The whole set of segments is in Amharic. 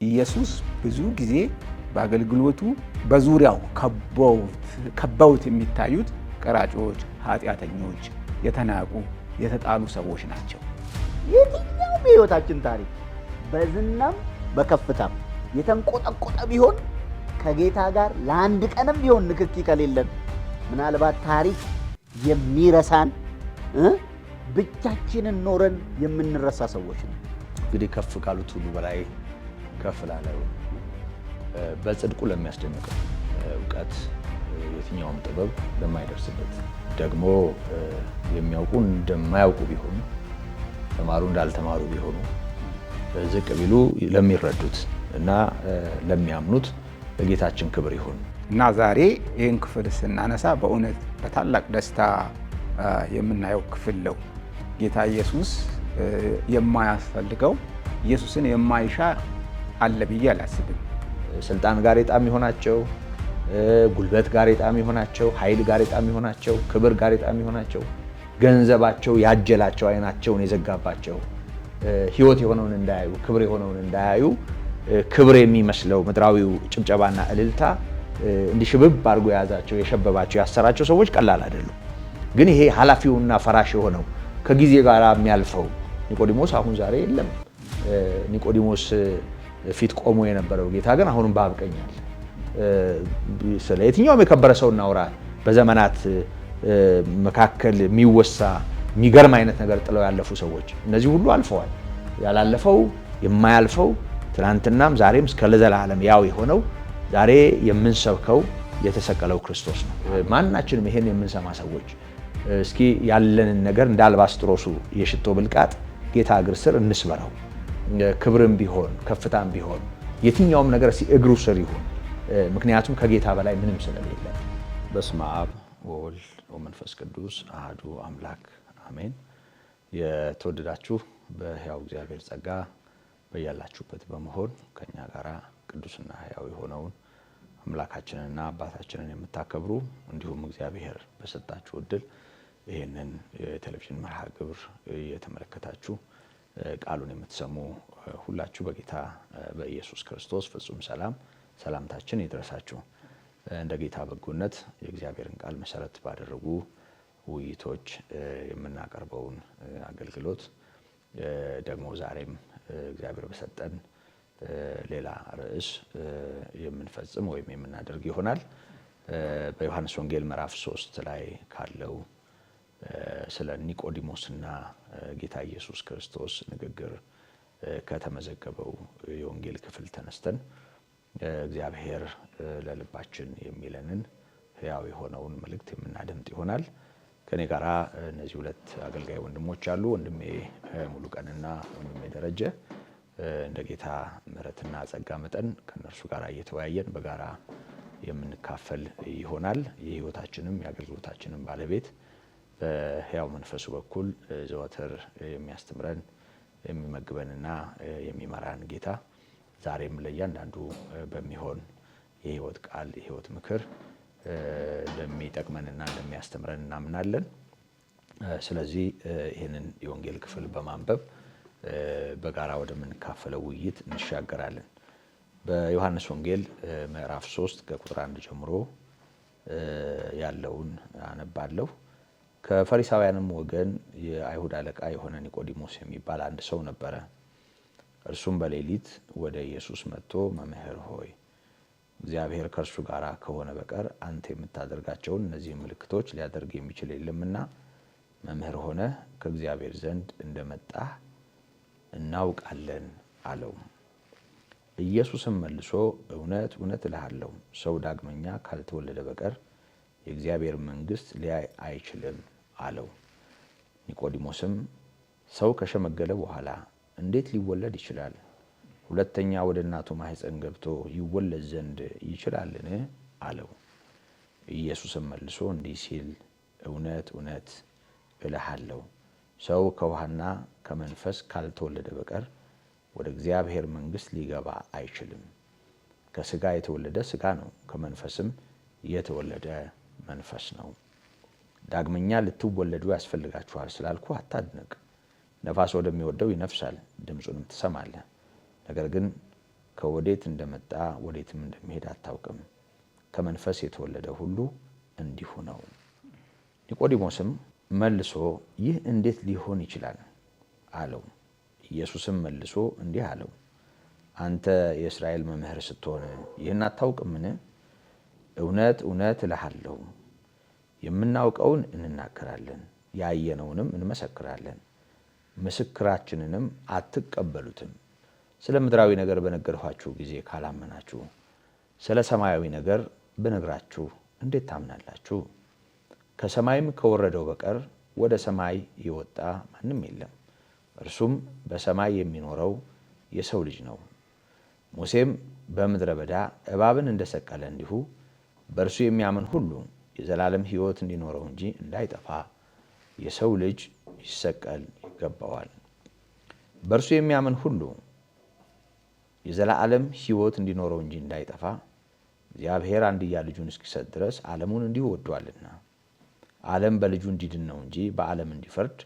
ኢየሱስ ብዙ ጊዜ በአገልግሎቱ በዙሪያው ከበውት የሚታዩት ቀራጮች፣ ኃጢአተኞች፣ የተናቁ፣ የተጣሉ ሰዎች ናቸው። የትኛውም የሕይወታችን ታሪክ በዝናም በከፍታም የተንቆጠቆጠ ቢሆን ከጌታ ጋር ለአንድ ቀንም ቢሆን ንክኪ ከሌለን ምናልባት ታሪክ የሚረሳን ብቻችንን ኖረን የምንረሳ ሰዎች ነው። እንግዲህ ከፍ ካሉት ሁሉ በላይ ከፍ ላለው በጽድቁ ለሚያስደንቀው እውቀት የትኛውም ጥበብ ለማይደርስበት ደግሞ የሚያውቁ እንደማያውቁ ቢሆኑ ተማሩ እንዳልተማሩ ቢሆኑ ዝቅ ቢሉ ለሚረዱት እና ለሚያምኑት ለጌታችን ክብር ይሁን እና ዛሬ ይህን ክፍል ስናነሳ በእውነት በታላቅ ደስታ የምናየው ክፍል ነው። ጌታ ኢየሱስ የማያስፈልገው ኢየሱስን የማይሻ አለ ብዬ አላስብም። ስልጣን ጋሬጣ የሚሆናቸው፣ ጉልበት ጋሬጣ የሚሆናቸው፣ ኃይል ጋሬጣ የሚሆናቸው፣ ክብር ጋሬጣ የሚሆናቸው፣ ገንዘባቸው ያጀላቸው፣ አይናቸውን የዘጋባቸው፣ ሕይወት የሆነውን እንዳያዩ፣ ክብር የሆነውን እንዳያዩ፣ ክብር የሚመስለው ምድራዊው ጭብጨባና እልልታ እንዲሽብብ አድርጎ የያዛቸው፣ የሸበባቸው፣ ያሰራቸው ሰዎች ቀላል አይደሉም። ግን ይሄ ኃላፊውና ፈራሽ የሆነው ከጊዜ ጋር የሚያልፈው ኒቆዲሞስ አሁን ዛሬ የለም። ኒቆዲሞስ ፊት ቆሞ የነበረው ጌታ ግን አሁንም በአብ ቀኝ አለ። ስለ የትኛውም የከበረ ሰው እናውራ። በዘመናት መካከል የሚወሳ የሚገርም አይነት ነገር ጥለው ያለፉ ሰዎች እነዚህ ሁሉ አልፈዋል። ያላለፈው የማያልፈው ትናንትናም ዛሬም እስከ ለዘላለም ያው የሆነው ዛሬ የምንሰብከው የተሰቀለው ክርስቶስ ነው። ማናችንም ይሄን የምንሰማ ሰዎች እስኪ ያለንን ነገር እንደ አልባስጥሮሱ የሽቶ ብልቃጥ ጌታ እግር ስር እንስበረው። ክብርም ቢሆን ከፍታም ቢሆን የትኛውም ነገር እግሩ ስር ይሁን። ምክንያቱም ከጌታ በላይ ምንም ስለሌለ። በስመ አብ ወወልድ ወመንፈስ ቅዱስ አሐዱ አምላክ አሜን። የተወደዳችሁ በሕያው እግዚአብሔር ጸጋ በያላችሁበት በመሆን ከኛ ጋራ ቅዱስና ሕያው የሆነውን አምላካችንንና አባታችንን የምታከብሩ እንዲሁም እግዚአብሔር በሰጣችሁ ዕድል ይህንን የቴሌቪዥን መርሃ ግብር እየተመለከታችሁ ቃሉን የምትሰሙ ሁላችሁ በጌታ በኢየሱስ ክርስቶስ ፍጹም ሰላምታችን ይድረሳችሁ። እንደ ጌታ በጎነት የእግዚአብሔርን ቃል መሰረት ባደረጉ ውይይቶች የምናቀርበውን አገልግሎት ደግሞ ዛሬም እግዚአብሔር በሰጠን ሌላ ርዕስ የምንፈጽም ወይም የምናደርግ ይሆናል። በዮሐንስ ወንጌል ምዕራፍ 3 ላይ ካለው ስለ ኒቆዲሞስና ጌታ ኢየሱስ ክርስቶስ ንግግር ከተመዘገበው የወንጌል ክፍል ተነስተን እግዚአብሔር ለልባችን የሚለንን ሕያው የሆነውን መልእክት የምናደምጥ ይሆናል። ከኔ ጋራ እነዚህ ሁለት አገልጋይ ወንድሞች አሉ። ወንድሜ ሙሉቀንና ወንድሜ ደረጀ እንደ ጌታ ምሕረትና ጸጋ መጠን ከነርሱ ጋር እየተወያየን በጋራ የምንካፈል ይሆናል። የሕይወታችንም የአገልግሎታችንም ባለቤት በሕያው መንፈሱ በኩል ዘወትር የሚያስተምረን የሚመግበንና የሚመራን ጌታ ዛሬም ለእያንዳንዱ በሚሆን የሕይወት ቃል የሕይወት ምክር እንደሚጠቅመንና እንደሚያስተምረን እናምናለን። ስለዚህ ይህንን የወንጌል ክፍል በማንበብ በጋራ ወደምንካፈለው ውይይት እንሻገራለን። በዮሐንስ ወንጌል ምዕራፍ 3 ከቁጥር 1 ጀምሮ ያለውን አነባለሁ። ከፈሪሳውያንም ወገን የአይሁድ አለቃ የሆነ ኒቆዲሞስ የሚባል አንድ ሰው ነበረ። እርሱም በሌሊት ወደ ኢየሱስ መጥቶ መምህር ሆይ እግዚአብሔር ከእርሱ ጋር ከሆነ በቀር አንተ የምታደርጋቸውን እነዚህ ምልክቶች ሊያደርግ የሚችል የለምና መምህር ሆነ ከእግዚአብሔር ዘንድ እንደመጣህ እናውቃለን አለው። ኢየሱስም መልሶ እውነት እውነት እልሃለሁ ሰው ዳግመኛ ካልተወለደ በቀር የእግዚአብሔር መንግሥት ሊያይ አይችልም አለው። ኒቆዲሞስም ሰው ከሸመገለ በኋላ እንዴት ሊወለድ ይችላል? ሁለተኛ ወደ እናቱ ማኅፀን ገብቶ ይወለድ ዘንድ ይችላልን? አለው። ኢየሱስም መልሶ እንዲህ ሲል እውነት እውነት እልሃለሁ ሰው ከውሃና ከመንፈስ ካልተወለደ በቀር ወደ እግዚአብሔር መንግሥት ሊገባ አይችልም። ከሥጋ የተወለደ ሥጋ ነው፣ ከመንፈስም የተወለደ መንፈስ ነው። ዳግመኛ ልትወለዱ ያስፈልጋችኋል ስላልኩ አታድንቅ። ነፋስ ወደሚወደው ይነፍሳል፣ ድምፁንም ትሰማለህ፣ ነገር ግን ከወዴት እንደመጣ ወዴትም እንደሚሄድ አታውቅም። ከመንፈስ የተወለደ ሁሉ እንዲሁ ነው። ኒቆዲሞስም መልሶ ይህ እንዴት ሊሆን ይችላል አለው። ኢየሱስም መልሶ እንዲህ አለው፣ አንተ የእስራኤል መምህር ስትሆን ይህን አታውቅምን? እውነት እውነት እልሃለሁ የምናውቀውን እንናገራለን፣ ያየነውንም እንመሰክራለን፣ ምስክራችንንም አትቀበሉትም። ስለ ምድራዊ ነገር በነገርኋችሁ ጊዜ ካላመናችሁ ስለ ሰማያዊ ነገር ብነግራችሁ እንዴት ታምናላችሁ? ከሰማይም ከወረደው በቀር ወደ ሰማይ የወጣ ማንም የለም፣ እርሱም በሰማይ የሚኖረው የሰው ልጅ ነው። ሙሴም በምድረ በዳ እባብን እንደሰቀለ እንዲሁ በእርሱ የሚያምን ሁሉ የዘላለም ሕይወት እንዲኖረው እንጂ እንዳይጠፋ የሰው ልጅ ይሰቀል ይገባዋል። በእርሱ የሚያምን ሁሉ የዘላለም ሕይወት እንዲኖረው እንጂ እንዳይጠፋ እግዚአብሔር አንድያ ልጁን እስኪሰጥ ድረስ ዓለሙን እንዲሁ ወዷልና። ዓለም በልጁ እንዲድን ነው እንጂ በዓለም እንዲፈርድ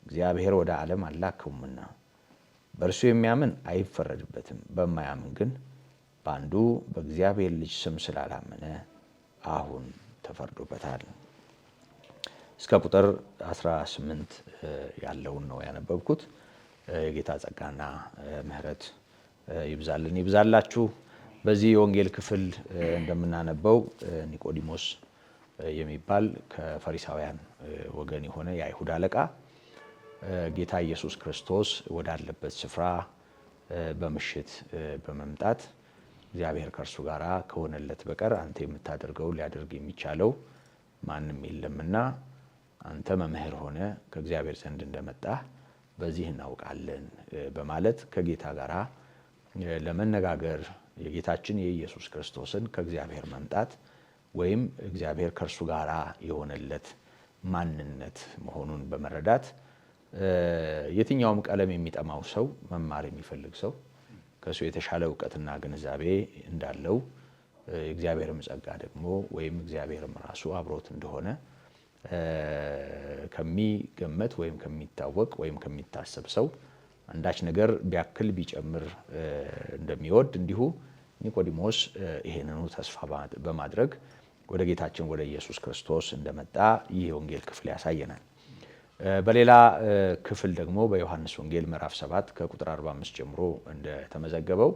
እግዚአብሔር ወደ ዓለም አልላከውምና። በእርሱ የሚያምን አይፈረድበትም። በማያምን ግን በአንዱ በእግዚአብሔር ልጅ ስም ስላላመነ አሁን ተፈርዶበታል። እስከ ቁጥር 18 ያለውን ነው ያነበብኩት። የጌታ ጸጋና ምሕረት ይብዛልን ይብዛላችሁ። በዚህ የወንጌል ክፍል እንደምናነበው ኒቆዲሞስ የሚባል ከፈሪሳውያን ወገን የሆነ የአይሁድ አለቃ ጌታ ኢየሱስ ክርስቶስ ወዳለበት ስፍራ በምሽት በመምጣት እግዚአብሔር ከእርሱ ጋር ከሆነለት በቀር አንተ የምታደርገው ሊያደርግ የሚቻለው ማንም የለምና አንተ መምህር ሆነ ከእግዚአብሔር ዘንድ እንደመጣህ በዚህ እናውቃለን በማለት ከጌታ ጋር ለመነጋገር የጌታችን የኢየሱስ ክርስቶስን ከእግዚአብሔር መምጣት ወይም እግዚአብሔር ከእርሱ ጋር የሆነለት ማንነት መሆኑን በመረዳት የትኛውም ቀለም የሚጠማው ሰው መማር የሚፈልግ ሰው ከሱ የተሻለ እውቀትና ግንዛቤ እንዳለው እግዚአብሔርም ጸጋ ደግሞ ወይም እግዚአብሔርም ራሱ አብሮት እንደሆነ ከሚገመት ወይም ከሚታወቅ ወይም ከሚታሰብ ሰው አንዳች ነገር ቢያክል ቢጨምር እንደሚወድ እንዲሁ ኒቆዲሞስ ይሄንኑ ተስፋ በማድረግ ወደ ጌታችን ወደ ኢየሱስ ክርስቶስ እንደመጣ ይህ የወንጌል ክፍል ያሳየናል። በሌላ ክፍል ደግሞ በዮሐንስ ወንጌል ምዕራፍ 7 ከቁጥር 45 ጀምሮ እንደተመዘገበው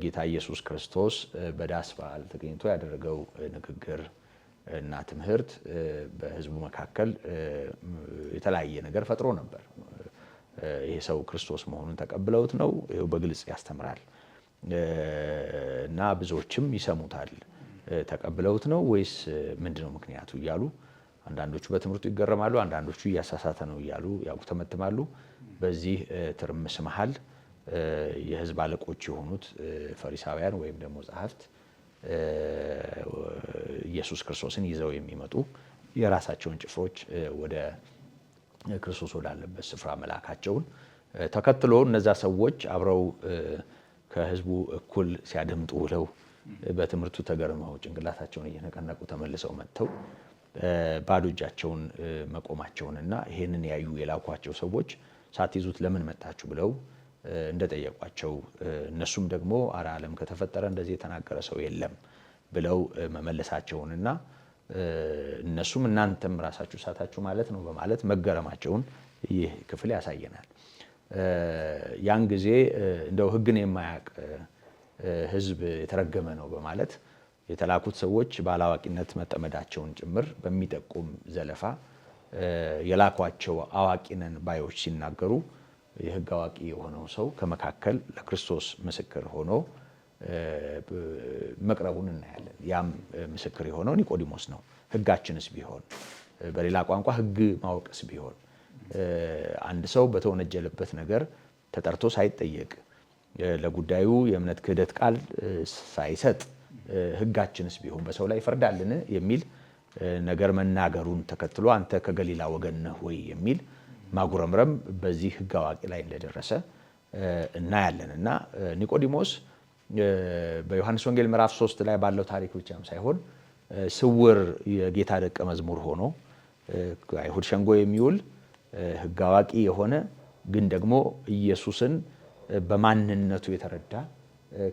ጌታ ኢየሱስ ክርስቶስ በዳስ በዓል ተገኝቶ ያደረገው ንግግር እና ትምህርት በሕዝቡ መካከል የተለያየ ነገር ፈጥሮ ነበር። ይሄ ሰው ክርስቶስ መሆኑን ተቀብለውት ነው ይሄው በግልጽ ያስተምራል እና ብዙዎችም ይሰሙታል። ተቀብለውት ነው ወይስ ምንድነው ምክንያቱ እያሉ አንዳንዶቹ በትምህርቱ ይገረማሉ፣ አንዳንዶቹ እያሳሳተ ነው እያሉ ያጉተመትማሉ። በዚህ ትርምስ መሃል የሕዝብ አለቆች የሆኑት ፈሪሳውያን ወይም ደግሞ ጸሐፍት ኢየሱስ ክርስቶስን ይዘው የሚመጡ የራሳቸውን ጭፍሮች ወደ ክርስቶስ ወዳለበት ስፍራ መላካቸውን ተከትሎ እነዛ ሰዎች አብረው ከሕዝቡ እኩል ሲያደምጡ ውለው በትምህርቱ ተገርመው ጭንቅላታቸውን እየነቀነቁ ተመልሰው መጥተው ባዶ እጃቸውን መቆማቸውንና ይሄንን ያዩ የላኳቸው ሰዎች ሳትይዙት ለምን መጣችሁ ብለው እንደጠየቋቸው እነሱም ደግሞ አረ ዓለም ከተፈጠረ እንደዚህ የተናገረ ሰው የለም ብለው መመለሳቸውንና እነሱም እናንተም ራሳችሁ ሳታችሁ ማለት ነው በማለት መገረማቸውን ይህ ክፍል ያሳየናል። ያን ጊዜ እንደው ሕግን የማያውቅ ሕዝብ የተረገመ ነው በማለት የተላኩት ሰዎች ባላዋቂነት መጠመዳቸውን ጭምር በሚጠቁም ዘለፋ የላኳቸው አዋቂ ነን ባዮች ሲናገሩ የሕግ አዋቂ የሆነው ሰው ከመካከል ለክርስቶስ ምስክር ሆኖ መቅረቡን እናያለን። ያም ምስክር የሆነው ኒቆዲሞስ ነው። ሕጋችንስ ቢሆን በሌላ ቋንቋ ሕግ ማወቅስ ቢሆን አንድ ሰው በተወነጀለበት ነገር ተጠርቶ ሳይጠየቅ ለጉዳዩ የእምነት ክህደት ቃል ሳይሰጥ ሕጋችንስ ቢሆን በሰው ላይ ይፈርዳልን የሚል ነገር መናገሩን ተከትሎ አንተ ከገሊላ ወገን ነህ ወይ የሚል ማጉረምረም በዚህ ሕግ አዋቂ ላይ እንደደረሰ እናያለን። እና ኒቆዲሞስ በዮሐንስ ወንጌል ምዕራፍ 3 ላይ ባለው ታሪክ ብቻም ሳይሆን ስውር የጌታ ደቀ መዝሙር ሆኖ አይሁድ ሸንጎ የሚውል ሕግ አዋቂ የሆነ ግን ደግሞ ኢየሱስን በማንነቱ የተረዳ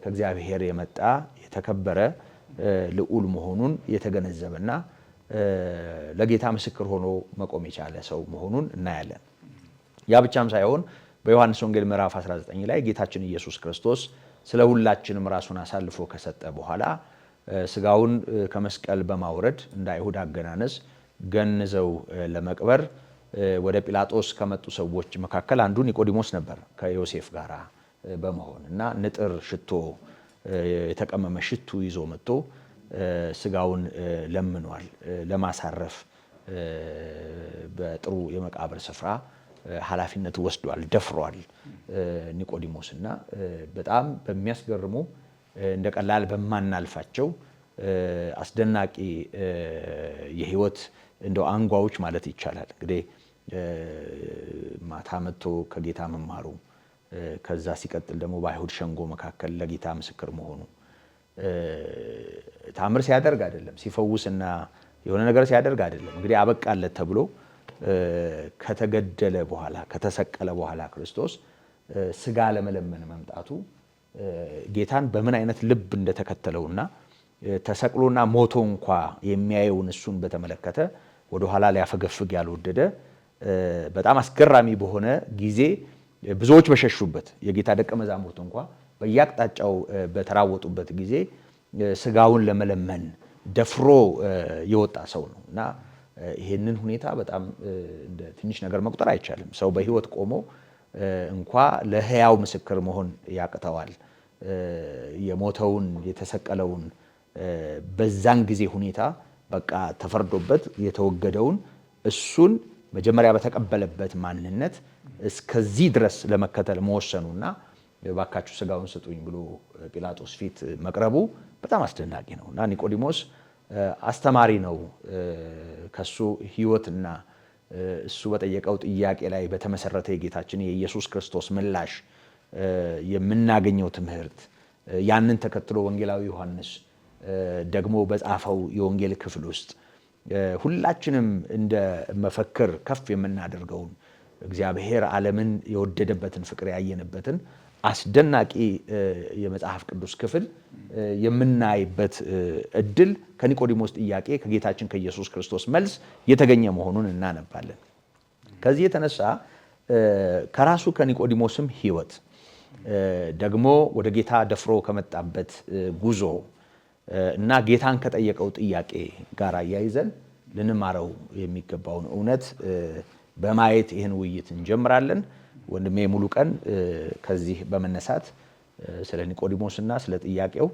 ከእግዚአብሔር የመጣ የተከበረ ልዑል መሆኑን የተገነዘበና ለጌታ ምስክር ሆኖ መቆም የቻለ ሰው መሆኑን እናያለን። ያ ብቻም ሳይሆን በዮሐንስ ወንጌል ምዕራፍ 19 ላይ ጌታችን ኢየሱስ ክርስቶስ ስለ ሁላችንም ራሱን አሳልፎ ከሰጠ በኋላ ስጋውን ከመስቀል በማውረድ እንደ አይሁድ አገናነስ ገንዘው ለመቅበር ወደ ጲላጦስ ከመጡ ሰዎች መካከል አንዱ ኒቆዲሞስ ነበር። ከዮሴፍ ጋር በመሆን እና ንጥር ሽቶ የተቀመመ ሽቱ ይዞ መጥቶ ስጋውን ለምኗል ለማሳረፍ በጥሩ የመቃብር ስፍራ ኃላፊነት ወስዷል፣ ደፍሯል ኒቆዲሞስ እና በጣም በሚያስገርሙ እንደ ቀላል በማናልፋቸው አስደናቂ የህይወት እንደው አንጓዎች ማለት ይቻላል። እንግዲህ ማታ መጥቶ ከጌታ መማሩ ከዛ ሲቀጥል ደግሞ በአይሁድ ሸንጎ መካከል ለጌታ ምስክር መሆኑ ታምር ሲያደርግ አይደለም፣ ሲፈውስና የሆነ ነገር ሲያደርግ አይደለም። እንግዲህ አበቃለት ተብሎ ከተገደለ በኋላ ከተሰቀለ በኋላ ክርስቶስ ስጋ ለመለመን መምጣቱ ጌታን በምን አይነት ልብ እንደተከተለውና ተሰቅሎና ሞቶ እንኳ የሚያየውን እሱን በተመለከተ ወደ ኋላ ሊያፈገፍግ ያልወደደ በጣም አስገራሚ በሆነ ጊዜ ብዙዎች በሸሹበት የጌታ ደቀ መዛሙርት እንኳ በየአቅጣጫው በተራወጡበት ጊዜ ስጋውን ለመለመን ደፍሮ የወጣ ሰው ነው እና ይሄንን ሁኔታ በጣም እንደ ትንሽ ነገር መቁጠር አይቻልም። ሰው በህይወት ቆሞ እንኳ ለህያው ምስክር መሆን ያቅተዋል። የሞተውን የተሰቀለውን በዛን ጊዜ ሁኔታ በቃ ተፈርዶበት የተወገደውን እሱን መጀመሪያ በተቀበለበት ማንነት እስከዚህ ድረስ ለመከተል መወሰኑና ባካችሁ ስጋውን ስጡኝ ብሎ ጲላጦስ ፊት መቅረቡ በጣም አስደናቂ ነው እና ኒቆዲሞስ አስተማሪ ነው። ከሱ ህይወትና እሱ በጠየቀው ጥያቄ ላይ በተመሰረተ የጌታችን የኢየሱስ ክርስቶስ ምላሽ የምናገኘው ትምህርት ያንን ተከትሎ ወንጌላዊ ዮሐንስ ደግሞ በጻፈው የወንጌል ክፍል ውስጥ ሁላችንም እንደ መፈክር ከፍ የምናደርገውን እግዚአብሔር ዓለምን የወደደበትን ፍቅር ያየንበትን አስደናቂ የመጽሐፍ ቅዱስ ክፍል የምናይበት እድል ከኒቆዲሞስ ጥያቄ ከጌታችን ከኢየሱስ ክርስቶስ መልስ የተገኘ መሆኑን እናነባለን። ከዚህ የተነሳ ከራሱ ከኒቆዲሞስም ህይወት ደግሞ ወደ ጌታ ደፍሮ ከመጣበት ጉዞ እና ጌታን ከጠየቀው ጥያቄ ጋር አያይዘን ልንማረው የሚገባውን እውነት በማየት ይህን ውይይት እንጀምራለን። ወንድሜ ሙሉ ቀን ከዚህ በመነሳት ስለ ኒቆዲሞስና ስለ ጥያቄው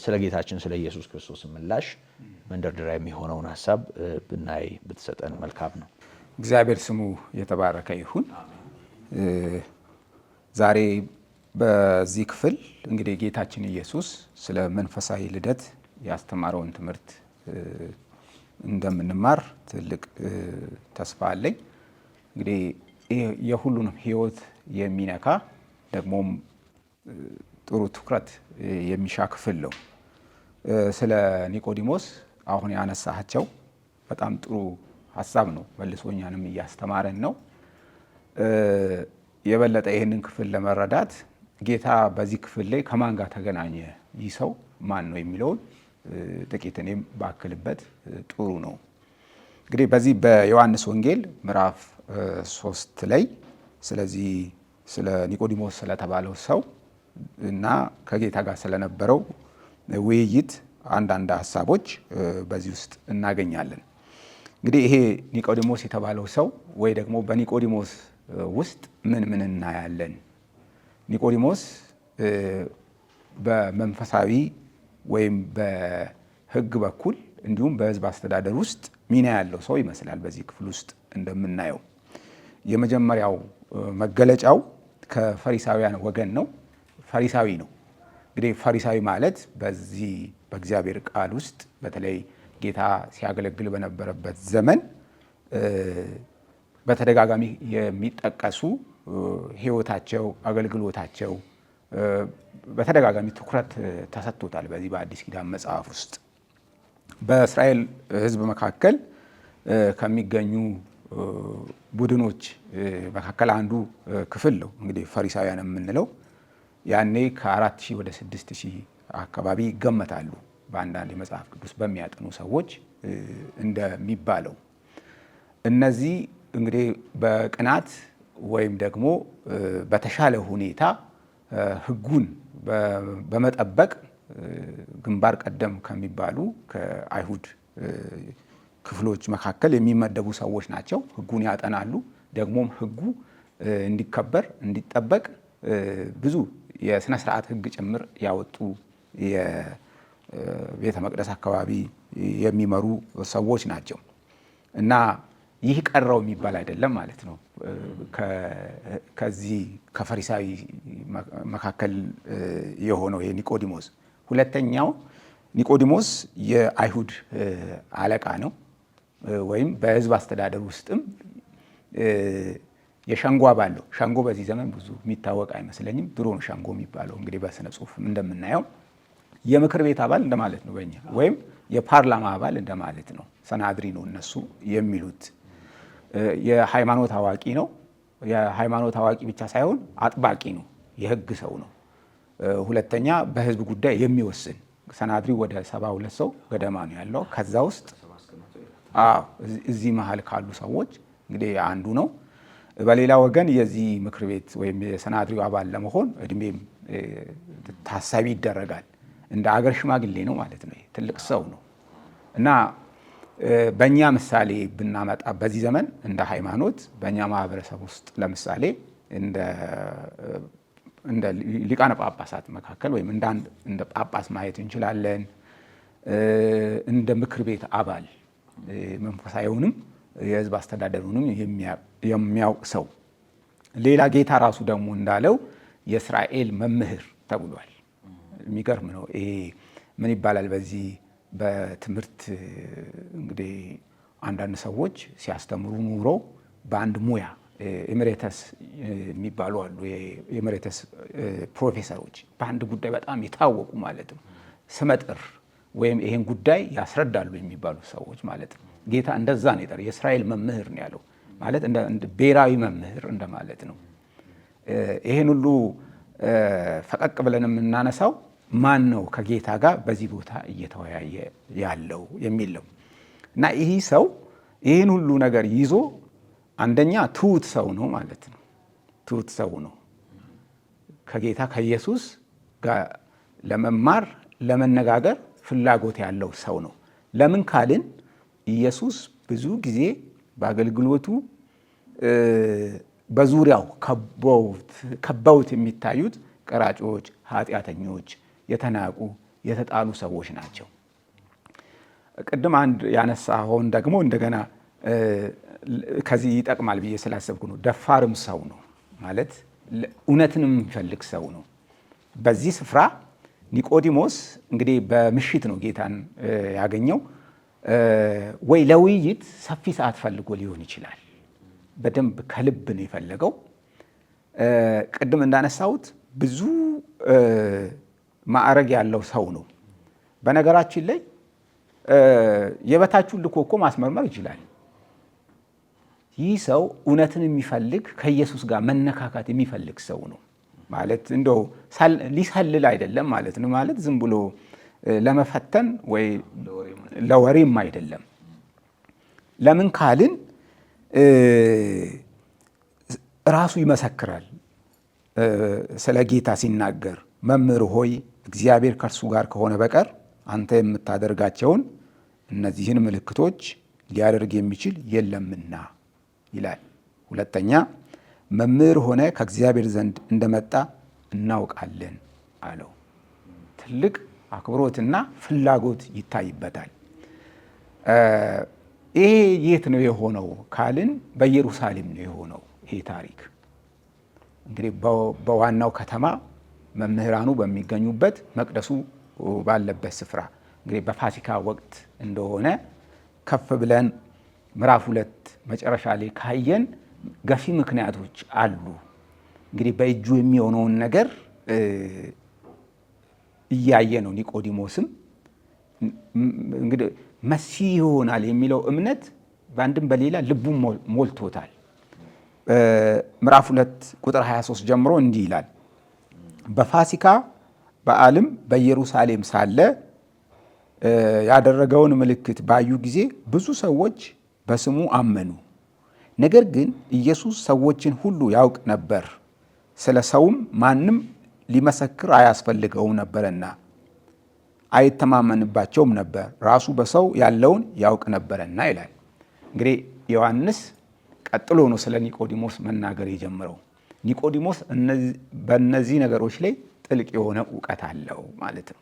ስለ ጌታችን ስለ ኢየሱስ ክርስቶስ ምላሽ መንደርደሪያ የሚሆነውን ሐሳብ ብናይ ብትሰጠን መልካም ነው። እግዚአብሔር ስሙ የተባረከ ይሁን። ዛሬ በዚህ ክፍል እንግዲህ ጌታችን ኢየሱስ ስለ መንፈሳዊ ልደት ያስተማረውን ትምህርት እንደምንማር ትልቅ ተስፋ አለኝ። እንግዲህ የሁሉንም ህይወት የሚነካ ደግሞም ጥሩ ትኩረት የሚሻ ክፍል ነው። ስለ ኒቆዲሞስ አሁን ያነሳቸው በጣም ጥሩ ሀሳብ ነው። መልሶኛንም እያስተማረን ነው። የበለጠ ይህንን ክፍል ለመረዳት ጌታ በዚህ ክፍል ላይ ከማን ጋር ተገናኘ፣ ይህ ሰው ማን ነው የሚለውን ጥቂት እኔም ባክልበት ጥሩ ነው። እንግዲህ በዚህ በዮሐንስ ወንጌል ምዕራፍ 3 ላይ ስለዚህ ስለ ኒቆዲሞስ ስለተባለው ሰው እና ከጌታ ጋር ስለነበረው ውይይት አንዳንድ ሀሳቦች በዚህ ውስጥ እናገኛለን። እንግዲህ ይሄ ኒቆዲሞስ የተባለው ሰው ወይ ደግሞ በኒቆዲሞስ ውስጥ ምን እናያለን? ኒቆዲሞስ በመንፈሳዊ ወይም በሕግ በኩል እንዲሁም በሕዝብ አስተዳደር ውስጥ ሚና ያለው ሰው ይመስላል። በዚህ ክፍል ውስጥ እንደምናየው የመጀመሪያው መገለጫው ከፈሪሳውያን ወገን ነው። ፈሪሳዊ ነው። እንግዲህ ፈሪሳዊ ማለት በዚህ በእግዚአብሔር ቃል ውስጥ በተለይ ጌታ ሲያገለግል በነበረበት ዘመን በተደጋጋሚ የሚጠቀሱ ሕይወታቸው፣ አገልግሎታቸው በተደጋጋሚ ትኩረት ተሰጥቶታል። በዚህ በአዲስ ኪዳን መጽሐፍ ውስጥ በእስራኤል ሕዝብ መካከል ከሚገኙ ቡድኖች መካከል አንዱ ክፍል ነው። እንግዲህ ፈሪሳውያን የምንለው ያኔ ከ4000 ወደ 6000 አካባቢ ይገመታሉ በአንዳንድ የመጽሐፍ ቅዱስ በሚያጠኑ ሰዎች እንደሚባለው። እነዚህ እንግዲህ በቅናት ወይም ደግሞ በተሻለ ሁኔታ ሕጉን በመጠበቅ ግንባር ቀደም ከሚባሉ ከአይሁድ ክፍሎች መካከል የሚመደቡ ሰዎች ናቸው። ሕጉን ያጠናሉ። ደግሞም ሕጉ እንዲከበር እንዲጠበቅ ብዙ የሥነ ሥርዓት ሕግ ጭምር ያወጡ የቤተ መቅደስ አካባቢ የሚመሩ ሰዎች ናቸው እና ይህ ቀረው የሚባል አይደለም ማለት ነው። ከዚህ ከፈሪሳዊ መካከል የሆነው የኒቆዲሞስ ሁለተኛው ኒቆዲሞስ የአይሁድ አለቃ ነው። ወይም በሕዝብ አስተዳደር ውስጥም የሸንጎ አባል ነው። ሸንጎ በዚህ ዘመን ብዙ የሚታወቅ አይመስለኝም። ድሮ ነው ሸንጎ የሚባለው። እንግዲህ በስነ ጽሁፍ እንደምናየው የምክር ቤት አባል እንደማለት ነው በእኛ፣ ወይም የፓርላማ አባል እንደማለት ነው። ሰናድሪ ነው እነሱ የሚሉት። የሃይማኖት አዋቂ ነው። የሃይማኖት አዋቂ ብቻ ሳይሆን አጥባቂ ነው። የህግ ሰው ነው። ሁለተኛ በህዝብ ጉዳይ የሚወስን ሰናድሪ ወደ 72 ሰው ገደማ ነው ያለው። ከዛ ውስጥ እዚህ መሀል ካሉ ሰዎች እንግዲህ አንዱ ነው። በሌላ ወገን የዚህ ምክር ቤት ወይም የሰናድሪው አባል ለመሆን እድሜም ታሳቢ ይደረጋል። እንደ አገር ሽማግሌ ነው ማለት ነው። ትልቅ ሰው ነው እና በእኛ ምሳሌ ብናመጣ በዚህ ዘመን እንደ ሃይማኖት በእኛ ማህበረሰብ ውስጥ ለምሳሌ እንደ ሊቃነ ጳጳሳት መካከል ወይም እንደ ጳጳስ ማየት እንችላለን። እንደ ምክር ቤት አባል መንፈሳዊውንም የህዝብ አስተዳደሩንም የሚያውቅ ሰው። ሌላ ጌታ ራሱ ደግሞ እንዳለው የእስራኤል መምህር ተብሏል። የሚገርም ነው። ይሄ ምን ይባላል? በዚህ በትምህርት እንግዲህ አንዳንድ ሰዎች ሲያስተምሩ ኑሮ በአንድ ሙያ ኤሜሬተስ የሚባሉ አሉ። የኤሜሬተስ ፕሮፌሰሮች በአንድ ጉዳይ በጣም የታወቁ ማለት ነው። ስመጥር ወይም ይሄን ጉዳይ ያስረዳሉ የሚባሉ ሰዎች ማለት ነው። ጌታ እንደዛ ነው የጠራው። የእስራኤል መምህር ነው ያለው ማለት እንደ ብሔራዊ መምህር እንደማለት ነው። ይሄን ሁሉ ፈቀቅ ብለን የምናነሳው ማን ነው ከጌታ ጋር በዚህ ቦታ እየተወያየ ያለው የሚል ነው እና ይህ ሰው ይህን ሁሉ ነገር ይዞ አንደኛ ትሁት ሰው ነው ማለት ነው። ትሁት ሰው ነው። ከጌታ ከኢየሱስ ጋር ለመማር ለመነጋገር ፍላጎት ያለው ሰው ነው። ለምን ካልን ኢየሱስ ብዙ ጊዜ በአገልግሎቱ በዙሪያው ከበውት የሚታዩት ቀራጮች፣ ኃጢአተኞች፣ የተናቁ የተጣሉ ሰዎች ናቸው። ቅድም አንድ ያነሳኸውን ደግሞ እንደገና ከዚህ ይጠቅማል ብዬ ስላሰብኩ ነው። ደፋርም ሰው ነው ማለት እውነትንም የሚፈልግ ሰው ነው። በዚህ ስፍራ ኒቆዲሞስ እንግዲህ በምሽት ነው ጌታን ያገኘው። ወይ ለውይይት ሰፊ ሰዓት ፈልጎ ሊሆን ይችላል። በደንብ ከልብ ነው የፈለገው። ቅድም እንዳነሳሁት ብዙ ማዕረግ ያለው ሰው ነው። በነገራችን ላይ የበታቹን ልኮ እኮ ማስመርመር ይችላል። ይህ ሰው እውነትን የሚፈልግ ከኢየሱስ ጋር መነካካት የሚፈልግ ሰው ነው ማለት እንደው ሊሰልል አይደለም ማለት ነው። ማለት ዝም ብሎ ለመፈተን ወይ ለወሬም አይደለም። ለምን ካልን ራሱ ይመሰክራል ስለ ጌታ ሲናገር፣ መምህር ሆይ እግዚአብሔር ከእርሱ ጋር ከሆነ በቀር አንተ የምታደርጋቸውን እነዚህን ምልክቶች ሊያደርግ የሚችል የለምና ይላል። ሁለተኛ መምህር ሆነ ከእግዚአብሔር ዘንድ እንደመጣ እናውቃለን አለው። ትልቅ አክብሮትና ፍላጎት ይታይበታል። ይሄ የት ነው የሆነው ካልን በኢየሩሳሌም ነው የሆነው። ይሄ ታሪክ እንግዲህ በዋናው ከተማ መምህራኑ በሚገኙበት መቅደሱ ባለበት ስፍራ እንግዲህ በፋሲካ ወቅት እንደሆነ ከፍ ብለን ምዕራፍ 2 መጨረሻ ላይ ካየን ገፊ ምክንያቶች አሉ። እንግዲህ በእጁ የሚሆነውን ነገር እያየ ነው። ኒቆዲሞስም እንግዲህ መሲህ ይሆናል የሚለው እምነት በአንድም በሌላ ልቡን ሞልቶታል። ምዕራፍ 2 ቁጥር 23 ጀምሮ እንዲህ ይላል፣ በፋሲካ በዓልም በኢየሩሳሌም ሳለ ያደረገውን ምልክት ባዩ ጊዜ ብዙ ሰዎች በስሙ አመኑ። ነገር ግን ኢየሱስ ሰዎችን ሁሉ ያውቅ ነበር፣ ስለ ሰውም ማንም ሊመሰክር አያስፈልገውም ነበርና አይተማመንባቸውም ነበር፣ ራሱ በሰው ያለውን ያውቅ ነበርና ይላል። እንግዲህ ዮሐንስ ቀጥሎ ነው ስለ ኒቆዲሞስ መናገር የጀመረው። ኒቆዲሞስ በእነዚህ ነገሮች ላይ ጥልቅ የሆነ እውቀት አለው ማለት ነው።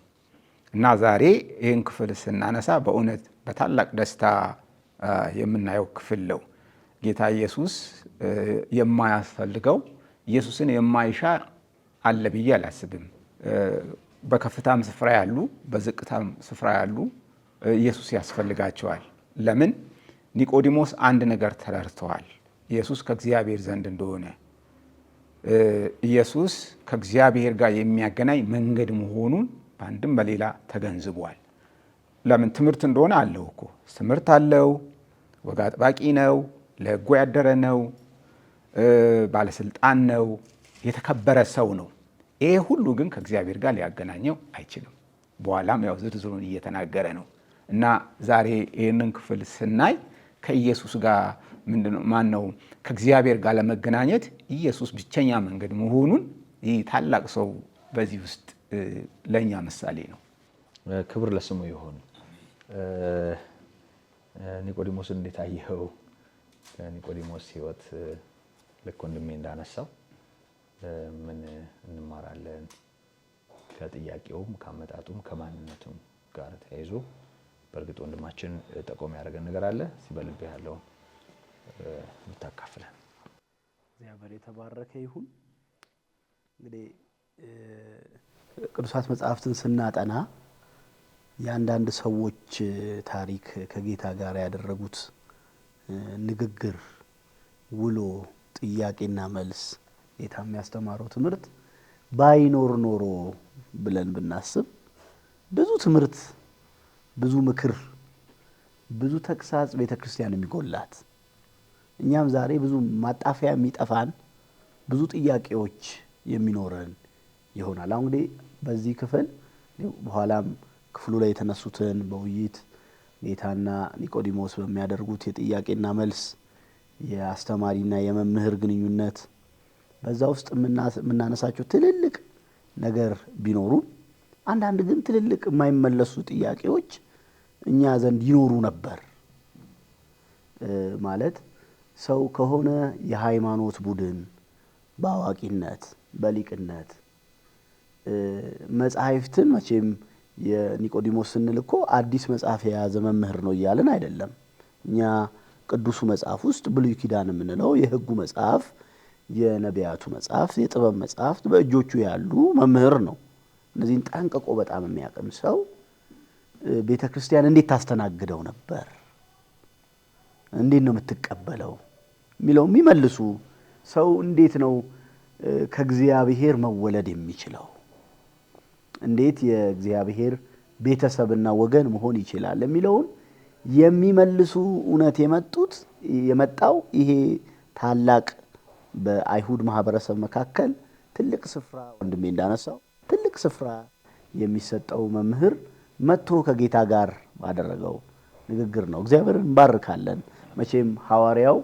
እና ዛሬ ይህን ክፍል ስናነሳ በእውነት በታላቅ ደስታ የምናየው ክፍል ነው። ጌታ ኢየሱስ የማያስፈልገው ኢየሱስን የማይሻ አለ ብዬ አላስብም። በከፍታም ስፍራ ያሉ በዝቅታም ስፍራ ያሉ ኢየሱስ ያስፈልጋቸዋል። ለምን? ኒቆዲሞስ አንድ ነገር ተረድተዋል፣ ኢየሱስ ከእግዚአብሔር ዘንድ እንደሆነ። ኢየሱስ ከእግዚአብሔር ጋር የሚያገናኝ መንገድ መሆኑን በአንድም በሌላ ተገንዝቧል። ለምን? ትምህርት እንደሆነ አለው እኮ ትምህርት አለው። ወግ አጥባቂ ነው፣ ለሕጉ ያደረ ነው፣ ባለስልጣን ነው፣ የተከበረ ሰው ነው። ይሄ ሁሉ ግን ከእግዚአብሔር ጋር ሊያገናኘው አይችልም። በኋላም ያው ዝርዝሩን እየተናገረ ነው። እና ዛሬ ይህንን ክፍል ስናይ ከኢየሱስ ጋር ማነው ከእግዚአብሔር ጋር ለመገናኘት ኢየሱስ ብቸኛ መንገድ መሆኑን ይህ ታላቅ ሰው በዚህ ውስጥ ለእኛ ምሳሌ ነው። ክብር ለስሙ ይሁን። ኒቆዲሞስ እንዴት አየኸው? ከኒቆዲሞስ ሕይወት ልክ ወንድሜ እንዳነሳው ምን እንማራለን? ከጥያቄውም ከአመጣጡም ከማንነቱም ጋር ተያይዞ በእርግጥ ወንድማችን ጠቆም ያደረገን ነገር አለ። ሲበልብ ያለው ምታካፍለን። እግዚአብሔር የተባረከ ይሁን። እንግዲህ ቅዱሳት መጽሐፍትን ስናጠና የአንዳንድ ሰዎች ታሪክ ከጌታ ጋር ያደረጉት ንግግር፣ ውሎ፣ ጥያቄና መልስ፣ ጌታ የሚያስተማረው ትምህርት ባይኖር ኖሮ ብለን ብናስብ ብዙ ትምህርት፣ ብዙ ምክር፣ ብዙ ተግሳጽ ቤተክርስቲያን የሚጎላት፣ እኛም ዛሬ ብዙ ማጣፊያ የሚጠፋን ብዙ ጥያቄዎች የሚኖረን ይሆናል። አሁን እንግዲህ በዚህ ክፍል በኋላም ክፍሉ ላይ የተነሱትን በውይይት ጌታና ኒቆዲሞስ በሚያደርጉት የጥያቄና መልስ የአስተማሪና የመምህር ግንኙነት በዛ ውስጥ የምናነሳቸው ትልልቅ ነገር ቢኖሩ አንዳንድ ግን ትልልቅ የማይመለሱ ጥያቄዎች እኛ ዘንድ ይኖሩ ነበር። ማለት ሰው ከሆነ የሃይማኖት ቡድን በአዋቂነት በሊቅነት መጽሐፍትን መቼም የኒቆዲሞስ ስንል እኮ አዲስ መጽሐፍ የያዘ መምህር ነው እያልን አይደለም። እኛ ቅዱሱ መጽሐፍ ውስጥ ብሉይ ኪዳን የምንለው የሕጉ መጽሐፍ፣ የነቢያቱ መጽሐፍ፣ የጥበብ መጽሐፍት በእጆቹ ያሉ መምህር ነው። እነዚህን ጠንቅቆ በጣም የሚያውቅም ሰው ቤተ ክርስቲያን እንዴት ታስተናግደው ነበር፣ እንዴት ነው የምትቀበለው የሚለው የሚመልሱ ሰው እንዴት ነው ከእግዚአብሔር መወለድ የሚችለው፣ እንዴት የእግዚአብሔር ቤተሰብና ወገን መሆን ይችላል የሚለውን የሚመልሱ እውነት የመጣው ይሄ ታላቅ በአይሁድ ማህበረሰብ መካከል ትልቅ ስፍራ ወንድሜ እንዳነሳው ትልቅ ስፍራ የሚሰጠው መምህር መጥቶ ከጌታ ጋር ባደረገው ንግግር ነው። እግዚአብሔርን እንባርካለን። መቼም ሐዋርያው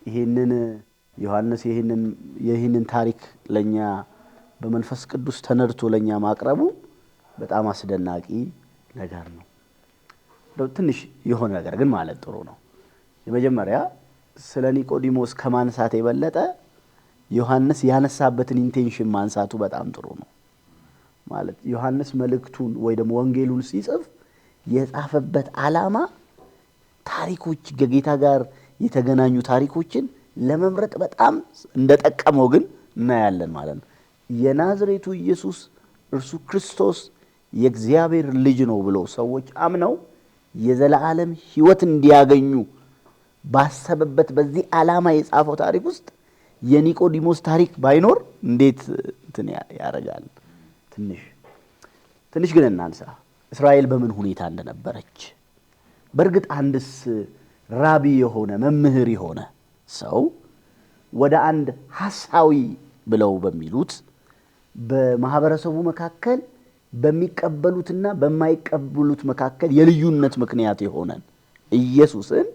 ይሄንን ዮሐንስ ይሄንን ታሪክ ለኛ በመንፈስ ቅዱስ ተነድቶ ለኛ ማቅረቡ በጣም አስደናቂ ነገር ነው። ትንሽ የሆነ ነገር ግን ማለት ጥሩ ነው። የመጀመሪያ ስለ ኒቆዲሞስ ከማንሳት የበለጠ ዮሐንስ ያነሳበትን ኢንቴንሽን ማንሳቱ በጣም ጥሩ ነው። ማለት ዮሐንስ መልእክቱን ወይ ደግሞ ወንጌሉን ሲጽፍ የጻፈበት ዓላማ ታሪኮች ከጌታ ጋር የተገናኙ ታሪኮችን ለመምረጥ በጣም እንደጠቀመው ግን እናያለን ማለት ነው። የናዝሬቱ ኢየሱስ እርሱ ክርስቶስ የእግዚአብሔር ልጅ ነው ብለው ሰዎች አምነው የዘላለም ሕይወት እንዲያገኙ ባሰበበት በዚህ ዓላማ የጻፈው ታሪክ ውስጥ የኒቆዲሞስ ታሪክ ባይኖር እንዴት እንትን ያደርጋል? ትንሽ ግን እናንሳ። እስራኤል በምን ሁኔታ እንደነበረች። በእርግጥ አንድስ ራቢ የሆነ መምህር የሆነ ሰው ወደ አንድ ሐሳዊ ብለው በሚሉት በማህበረሰቡ መካከል በሚቀበሉትና በማይቀበሉት መካከል የልዩነት ምክንያት የሆነን ኢየሱስን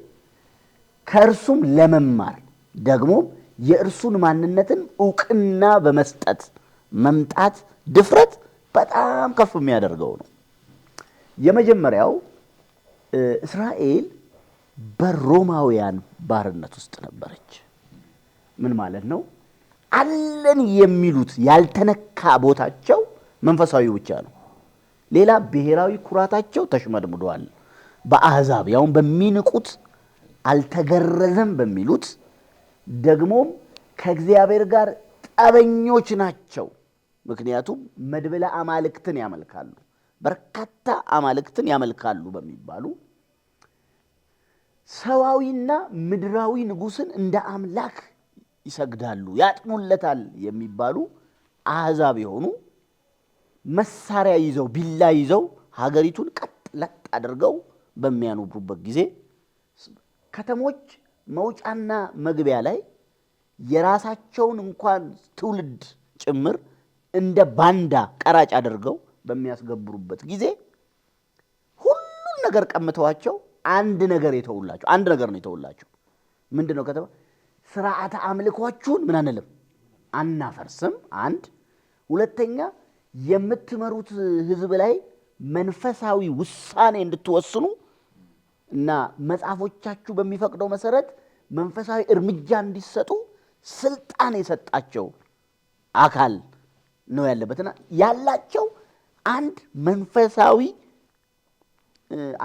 ከእርሱም ለመማር ደግሞ የእርሱን ማንነትን ዕውቅና በመስጠት መምጣት ድፍረት በጣም ከፍ የሚያደርገው ነው። የመጀመሪያው እስራኤል በሮማውያን ባርነት ውስጥ ነበረች። ምን ማለት ነው? አለን የሚሉት ያልተነካ ቦታቸው መንፈሳዊ ብቻ ነው። ሌላ ብሔራዊ ኩራታቸው ተሽመድምዷል። በአሕዛብ ያውም በሚንቁት አልተገረዘም በሚሉት ደግሞም ከእግዚአብሔር ጋር ጠበኞች ናቸው። ምክንያቱም መድብለ አማልክትን ያመልካሉ፣ በርካታ አማልክትን ያመልካሉ በሚባሉ ሰዋዊና ምድራዊ ንጉሥን እንደ አምላክ ይሰግዳሉ፣ ያጥኑለታል የሚባሉ አሕዛብ የሆኑ መሳሪያ ይዘው ቢላ ይዘው ሀገሪቱን ቀጥ ለጥ አድርገው በሚያኖሩበት ጊዜ ከተሞች መውጫና መግቢያ ላይ የራሳቸውን እንኳን ትውልድ ጭምር እንደ ባንዳ ቀራጭ አድርገው በሚያስገብሩበት ጊዜ ሁሉን ነገር ቀምተዋቸው አንድ ነገር የተውላቸው አንድ ነገር ነው የተውላቸው። ምንድነው ከተማ ስርዓተ አምልኮቹን ምን አንልም አናፈርስም። አንድ ሁለተኛ የምትመሩት ህዝብ ላይ መንፈሳዊ ውሳኔ እንድትወስኑ እና መጽሐፎቻችሁ በሚፈቅደው መሰረት መንፈሳዊ እርምጃ እንዲሰጡ ስልጣን የሰጣቸው አካል ነው ያለበትና ያላቸው አንድ መንፈሳዊ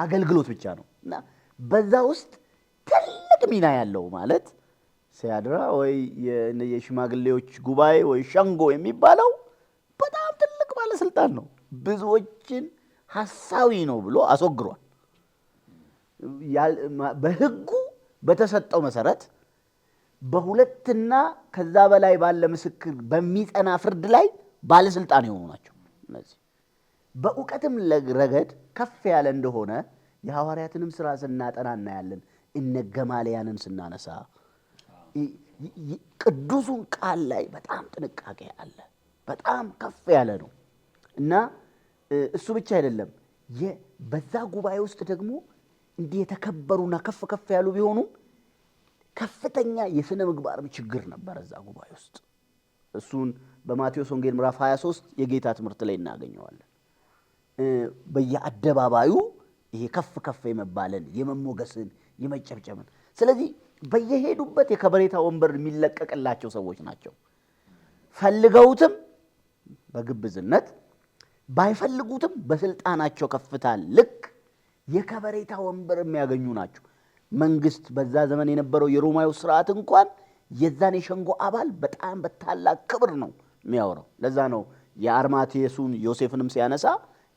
አገልግሎት ብቻ ነው እና በዛ ውስጥ ትልቅ ሚና ያለው ማለት ሲያድራ ወይ የሽማግሌዎች ጉባኤ ወይ ሸንጎ የሚባለው በጣም ትልቅ ባለስልጣን ነው። ብዙዎችን ሐሳዊ ነው ብሎ አስወግሯል። በህጉ በተሰጠው መሰረት በሁለትና ከዛ በላይ ባለ ምስክር በሚጸና ፍርድ ላይ ባለስልጣን የሆኑ ናቸው። እነዚህ በእውቀትም ረገድ ከፍ ያለ እንደሆነ የሐዋርያትንም ሥራ ስናጠና እናያለን። እነ ገማልያልን ስናነሳ ቅዱሱን ቃል ላይ በጣም ጥንቃቄ አለ። በጣም ከፍ ያለ ነው እና እሱ ብቻ አይደለም። በዛ ጉባኤ ውስጥ ደግሞ እንዲህ የተከበሩና ከፍ ከፍ ያሉ ቢሆኑ ከፍተኛ የሥነ ምግባር ችግር ነበር እዛ ጉባኤ ውስጥ። እሱን በማቴዎስ ወንጌል ምዕራፍ 23 የጌታ ትምህርት ላይ እናገኘዋለን። በየአደባባዩ ይሄ ከፍ ከፍ የመባልን የመሞገስን የመጨብጨብን ስለዚህ በየሄዱበት የከበሬታ ወንበር የሚለቀቅላቸው ሰዎች ናቸው። ፈልገውትም በግብዝነት ባይፈልጉትም በስልጣናቸው ከፍታ ልክ የከበሬታ ወንበር የሚያገኙ ናቸው። መንግስት በዛ ዘመን የነበረው የሮማዊ ስርዓት እንኳን የዛን የሸንጎ አባል በጣም በታላቅ ክብር ነው የሚያወራው። ለዛ ነው የአርማቴሱን ዮሴፍንም ሲያነሳ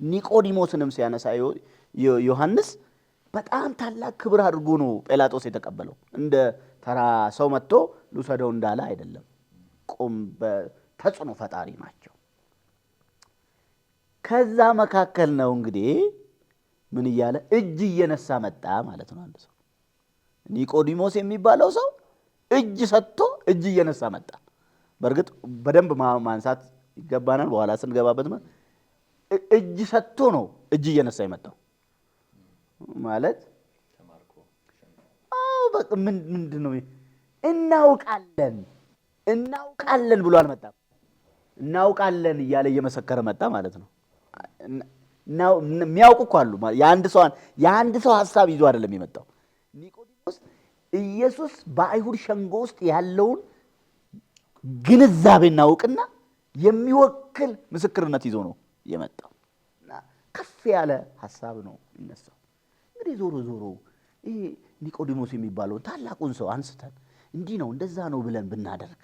ኒቆዲሞስንም ሲያነሳ ዮሐንስ በጣም ታላቅ ክብር አድርጎ ነው ጲላጦስ የተቀበለው። እንደ ተራ ሰው መጥቶ ልውሰደው እንዳለ አይደለም። ቆም በተጽዕኖ ፈጣሪ ናቸው። ከዛ መካከል ነው እንግዲህ ምን እያለ እጅ እየነሳ መጣ ማለት ነው። አንድ ሰው ኒቆዲሞስ የሚባለው ሰው እጅ ሰጥቶ እጅ እየነሳ መጣ። በእርግጥ በደንብ ማንሳት ይገባናል በኋላ ስንገባበት። እጅ ሰጥቶ ነው እጅ እየነሳ የመጣው ማለት በቃ ምንድነው? እናውቃለን ብሎ አልመጣም። እናውቃለን እያለ እየመሰከረ መጣ ማለት ነው። የሚያውቁ እኮ አሉ። የአንድ ሰው ሐሳብ ይዞ አይደለም የመጣው። ኒቆዲሞስ ኢየሱስ በአይሁድ ሸንጎ ውስጥ ያለውን ግንዛቤና እውቅና የሚወክል ምስክርነት ይዞ ነው የመጣው እና ከፍ ያለ ሐሳብ ነው የሚነሳው። እንግዲህ ዞሮ ዞሮ ይሄ ኒቆዲሞስ የሚባለውን ታላቁን ሰው አንስተን እንዲህ ነው እንደዛ ነው ብለን ብናደርግ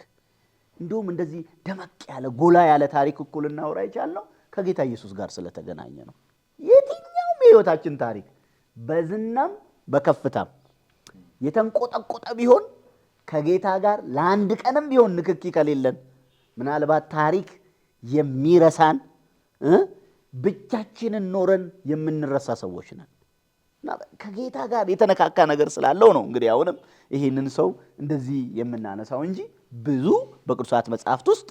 እንደውም እንደዚህ ደመቅ ያለ ጎላ ያለ ታሪክ እኮ ልናወራ የቻልነው ከጌታ ኢየሱስ ጋር ስለተገናኘ ነው። የትኛውም የሕይወታችን ታሪክ በዝናም በከፍታም የተንቆጠቆጠ ቢሆን ከጌታ ጋር ለአንድ ቀንም ቢሆን ንክኪ ከሌለን ምናልባት ታሪክ የሚረሳን ብቻችንን ኖረን የምንረሳ ሰዎች ነን። ከጌታ ጋር የተነካካ ነገር ስላለው ነው እንግዲህ አሁንም ይህንን ሰው እንደዚህ የምናነሳው እንጂ ብዙ በቅዱሳት መጽሐፍት ውስጥ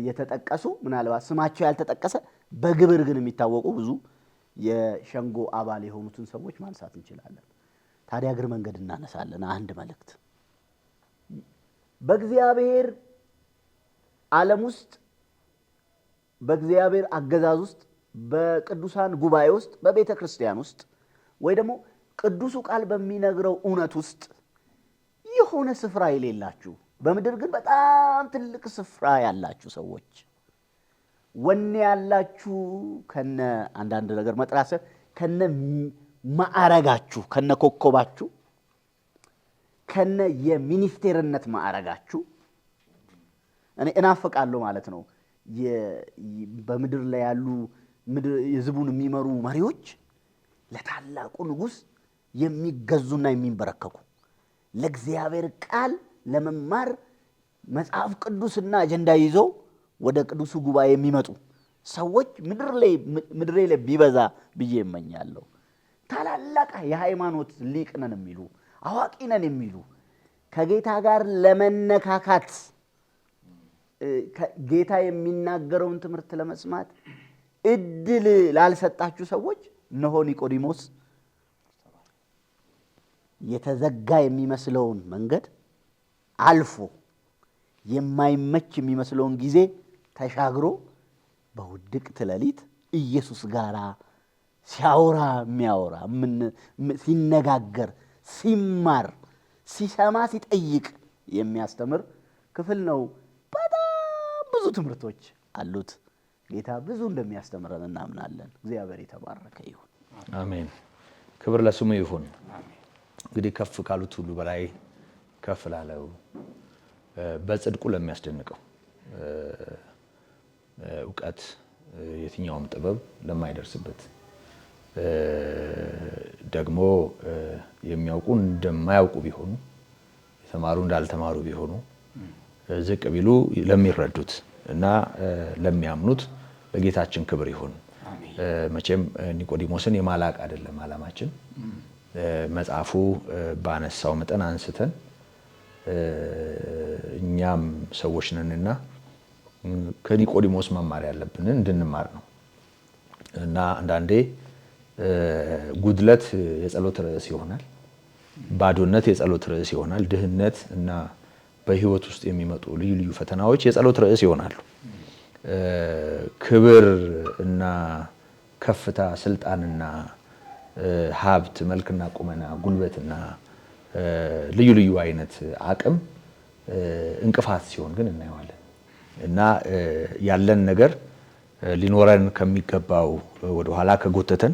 የተጠቀሱ ምናልባት ስማቸው ያልተጠቀሰ በግብር ግን የሚታወቁ ብዙ የሸንጎ አባል የሆኑትን ሰዎች ማንሳት እንችላለን። ታዲያ እግር መንገድ እናነሳለን አንድ መልእክት በእግዚአብሔር ዓለም ውስጥ በእግዚአብሔር አገዛዝ ውስጥ በቅዱሳን ጉባኤ ውስጥ በቤተ ክርስቲያን ውስጥ ወይ ደግሞ ቅዱሱ ቃል በሚነግረው እውነት ውስጥ የሆነ ስፍራ የሌላችሁ በምድር ግን በጣም ትልቅ ስፍራ ያላችሁ ሰዎች ወኔ ያላችሁ ከነ አንዳንድ ነገር መጥራሰ ከነ ማዕረጋችሁ ከነ ኮከባችሁ ከነ የሚኒስቴርነት ማዕረጋችሁ እኔ እናፈቃለሁ ማለት ነው። በምድር ላይ ያሉ የሕዝቡን የሚመሩ መሪዎች ለታላቁ ንጉሥ የሚገዙና የሚንበረከኩ ለእግዚአብሔር ቃል ለመማር መጽሐፍ ቅዱስና አጀንዳ ይዘው ወደ ቅዱሱ ጉባኤ የሚመጡ ሰዎች ምድር ላይ ቢበዛ ብዬ እመኛለሁ። ታላላቅ የሃይማኖት ሊቅ ነን የሚሉ አዋቂ ነን የሚሉ ከጌታ ጋር ለመነካካት ጌታ የሚናገረውን ትምህርት ለመስማት እድል ላልሰጣችሁ ሰዎች እነሆ ኒቆዲሞስ የተዘጋ የሚመስለውን መንገድ አልፎ የማይመች የሚመስለውን ጊዜ ተሻግሮ በውድቅት ሌሊት ኢየሱስ ጋር ሲያወራ የሚያወራ ሲነጋገር ሲማር ሲሰማ ሲጠይቅ የሚያስተምር ክፍል ነው። በጣም ብዙ ትምህርቶች አሉት። ጌታ ብዙ እንደሚያስተምረን እናምናለን። እግዚአብሔር የተባረከ ይሁን። አሜን። ክብር ለስሙ ይሁን። እንግዲህ ከፍ ካሉት ሁሉ በላይ ከፍ ላለው በጽድቁ ለሚያስደንቀው እውቀት የትኛውም ጥበብ ለማይደርስበት ደግሞ የሚያውቁ እንደማያውቁ ቢሆኑ የተማሩ እንዳልተማሩ ቢሆኑ ዝቅ ቢሉ ለሚረዱት እና ለሚያምኑት ለጌታችን ክብር ይሁን። መቼም ኒቆዲሞስን የማላቅ አይደለም ዓላማችን። መጽሐፉ ባነሳው መጠን አንስተን እኛም ሰዎች ነንና ከኒቆዲሞስ መማር ያለብንን እንድንማር ነው እና አንዳንዴ ጉድለት የጸሎት ርዕስ ይሆናል፣ ባዶነት የጸሎት ርዕስ ይሆናል፣ ድህነት እና በህይወት ውስጥ የሚመጡ ልዩ ልዩ ፈተናዎች የጸሎት ርዕስ ይሆናሉ። ክብር እና ከፍታ፣ ስልጣንና ሀብት፣ መልክና ቁመና፣ ጉልበትና ልዩ ልዩ አይነት አቅም እንቅፋት ሲሆን ግን እናየዋለን እና ያለን ነገር ሊኖረን ከሚገባው ወደኋላ ከጎተተን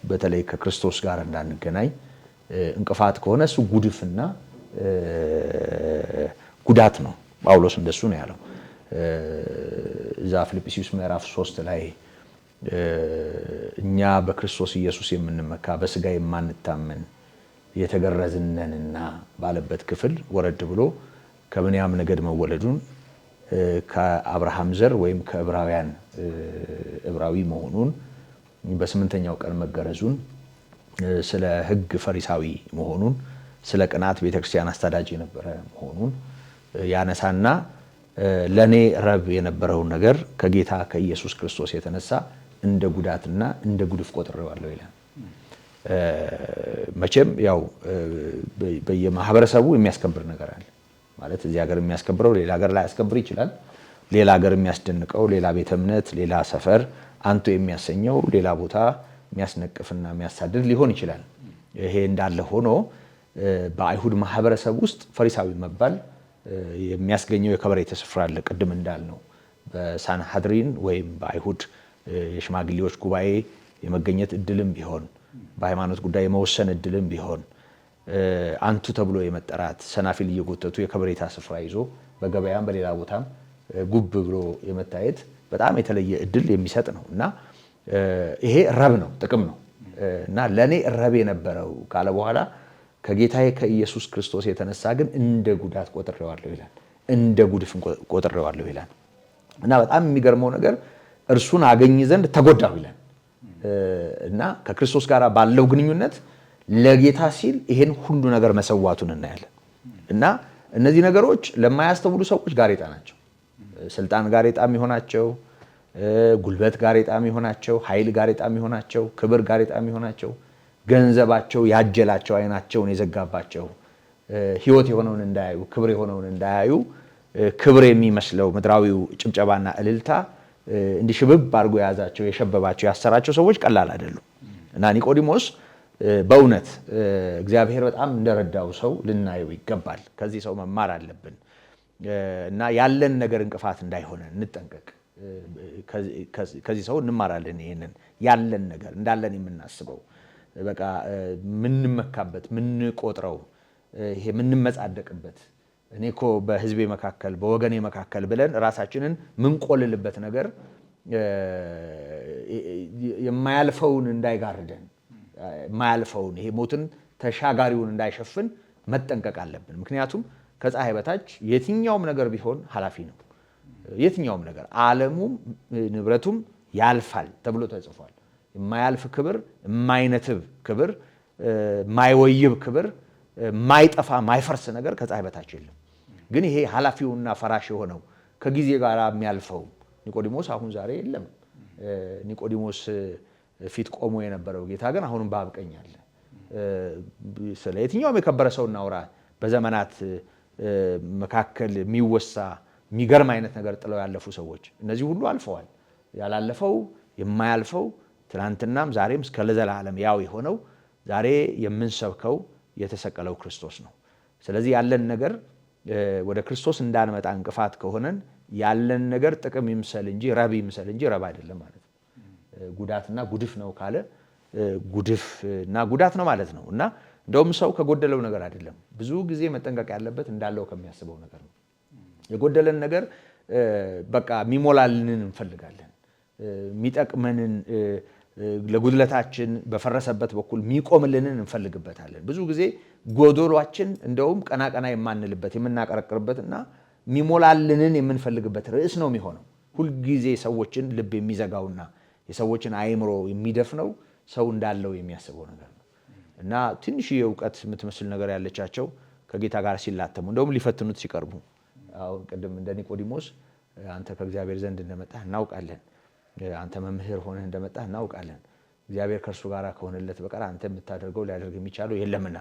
በተለይ ከክርስቶስ ጋር እንዳንገናኝ እንቅፋት ከሆነ እሱ ጉድፍና ጉዳት ነው። ጳውሎስ እንደሱ ነው ያለው። እዛ ፊልጵስዩስ ምዕራፍ 3 ላይ እኛ በክርስቶስ ኢየሱስ የምንመካ በስጋ የማንታመን የተገረዝነንና ባለበት ክፍል ወረድ ብሎ ከብንያም ነገድ መወለዱን ከአብርሃም ዘር ወይም ከዕብራውያን ዕብራዊ መሆኑን በስምንተኛው ቀን መገረዙን ስለ ሕግ ፈሪሳዊ መሆኑን ስለ ቅናት ቤተክርስቲያን አስተዳጅ የነበረ መሆኑን ያነሳና ለኔ ረብ የነበረውን ነገር ከጌታ ከኢየሱስ ክርስቶስ የተነሳ እንደ ጉዳትና እንደ ጉድፍ ቆጥሬዋለሁ ይላል። መቼም ያው በየማህበረሰቡ የሚያስከብር ነገር አለ ማለት እዚህ ሀገር የሚያስከብረው ሌላ ሀገር ላይ ያስከብር ይችላል። ሌላ ሀገር የሚያስደንቀው ሌላ ቤተ እምነት፣ ሌላ ሰፈር አንቱ የሚያሰኘው ሌላ ቦታ የሚያስነቅፍና የሚያሳድድ ሊሆን ይችላል። ይሄ እንዳለ ሆኖ በአይሁድ ማህበረሰብ ውስጥ ፈሪሳዊ መባል የሚያስገኘው የከበሬታ ስፍራ አለ። ቅድም እንዳልነው በሳንሃድሪን ወይም በአይሁድ የሽማግሌዎች ጉባኤ የመገኘት እድልም ቢሆን በሃይማኖት ጉዳይ የመወሰን እድልም ቢሆን አንቱ ተብሎ የመጠራት ሰናፊል እየጎተቱ የከበሬታ ስፍራ ይዞ በገበያም በሌላ ቦታም ጉብ ብሎ የመታየት በጣም የተለየ እድል የሚሰጥ ነው እና ይሄ ረብ ነው፣ ጥቅም ነው እና ለኔ ረብ የነበረው ካለ በኋላ ከጌታዬ ከኢየሱስ ክርስቶስ የተነሳ ግን እንደ ጉዳት ቆጥሬዋለሁ ይላል፣ እንደ ጉድፍ ቆጥሬዋለሁ ይላል እና በጣም የሚገርመው ነገር እርሱን አገኝ ዘንድ ተጎዳሁ ይላል እና ከክርስቶስ ጋር ባለው ግንኙነት ለጌታ ሲል ይሄን ሁሉ ነገር መሰዋቱን እናያለን እና እነዚህ ነገሮች ለማያስተውሉ ሰዎች ጋሬጣ ናቸው። ስልጣን ጋሬጣ የሚሆናቸው፣ ጉልበት ጋሬጣ የሚሆናቸው፣ ኃይል ጋሬጣ የሚሆናቸው፣ ክብር ጋሬጣ የሚሆናቸው፣ ገንዘባቸው ያጀላቸው፣ አይናቸውን የዘጋባቸው፣ ሕይወት የሆነውን እንዳያዩ፣ ክብር የሆነውን እንዳያዩ፣ ክብር የሚመስለው ምድራዊው ጭብጨባና እልልታ እንዲህ ሽብብ አድርጎ የያዛቸው፣ የሸበባቸው፣ ያሰራቸው ሰዎች ቀላል አይደሉም እና ኒቆዲሞስ በእውነት እግዚአብሔር በጣም እንደረዳው ሰው ልናየው ይገባል። ከዚህ ሰው መማር አለብን እና ያለን ነገር እንቅፋት እንዳይሆነ እንጠንቀቅ። ከዚህ ሰው እንማራለን። ይሄንን ያለን ነገር እንዳለን የምናስበው በቃ ምንመካበት፣ ምንቆጥረው፣ ይሄ ምንመጻደቅበት፣ እኔ እኮ በህዝቤ መካከል በወገኔ መካከል ብለን ራሳችንን ምንቆልልበት ነገር የማያልፈውን እንዳይጋርደን፣ የማያልፈውን ይሄ ሞትን ተሻጋሪውን እንዳይሸፍን መጠንቀቅ አለብን። ምክንያቱም ከፀሐይ በታች የትኛውም ነገር ቢሆን ኃላፊ ነው። የትኛውም ነገር ዓለሙም ንብረቱም ያልፋል ተብሎ ተጽፏል። የማያልፍ ክብር፣ የማይነትብ ክብር፣ የማይወይብ ክብር፣ የማይጠፋ የማይፈርስ ነገር ከፀሐይ በታች የለም። ግን ይሄ ኃላፊውና ፈራሽ የሆነው ከጊዜ ጋር የሚያልፈው ኒቆዲሞስ አሁን ዛሬ የለም። ኒቆዲሞስ ፊት ቆሞ የነበረው ጌታ ግን አሁንም በአብ ቀኝ አለ። ስለ የትኛውም የከበረ ሰው እናውራ። በዘመናት መካከል የሚወሳ የሚገርም አይነት ነገር ጥለው ያለፉ ሰዎች እነዚህ ሁሉ አልፈዋል። ያላለፈው የማያልፈው ትናንትናም ዛሬም እስከ ለዘላለም ያው የሆነው ዛሬ የምንሰብከው የተሰቀለው ክርስቶስ ነው። ስለዚህ ያለን ነገር ወደ ክርስቶስ እንዳንመጣ እንቅፋት ከሆነን ያለን ነገር ጥቅም ይምሰል እንጂ ረብ ይምሰል እንጂ ረብ አይደለም ማለት ነው። ጉዳትና ጉድፍ ነው ካለ ጉድፍና ጉዳት ነው ማለት ነው። እና እንደውም ሰው ከጎደለው ነገር አይደለም ብዙ ጊዜ መጠንቀቅ ያለበት እንዳለው ከሚያስበው ነገር ነው። የጎደለን ነገር በቃ የሚሞላልንን እንፈልጋለን። የሚጠቅመንን ለጉድለታችን በፈረሰበት በኩል የሚቆምልንን እንፈልግበታለን። ብዙ ጊዜ ጎዶሏችን እንደውም ቀና ቀና የማንልበት የምናቀረቅርበትና የሚሞላልንን የምንፈልግበት ርዕስ ነው የሚሆነው። ሁልጊዜ ሰዎችን ልብ የሚዘጋውና የሰዎችን አእምሮ የሚደፍነው ሰው እንዳለው የሚያስበው ነገር ነው እና ትንሽ የእውቀት የምትመስል ነገር ያለቻቸው ከጌታ ጋር ሲላተሙ እንደውም ሊፈትኑት ሲቀርቡ አሁን ቅድም እንደ ኒቆዲሞስ አንተ ከእግዚአብሔር ዘንድ እንደመጣህ እናውቃለን፣ አንተ መምህር ሆነህ እንደመጣህ እናውቃለን፣ እግዚአብሔር ከእርሱ ጋር ከሆነለት በቀር አንተ የምታደርገው ሊያደርግ የሚቻለው የለምና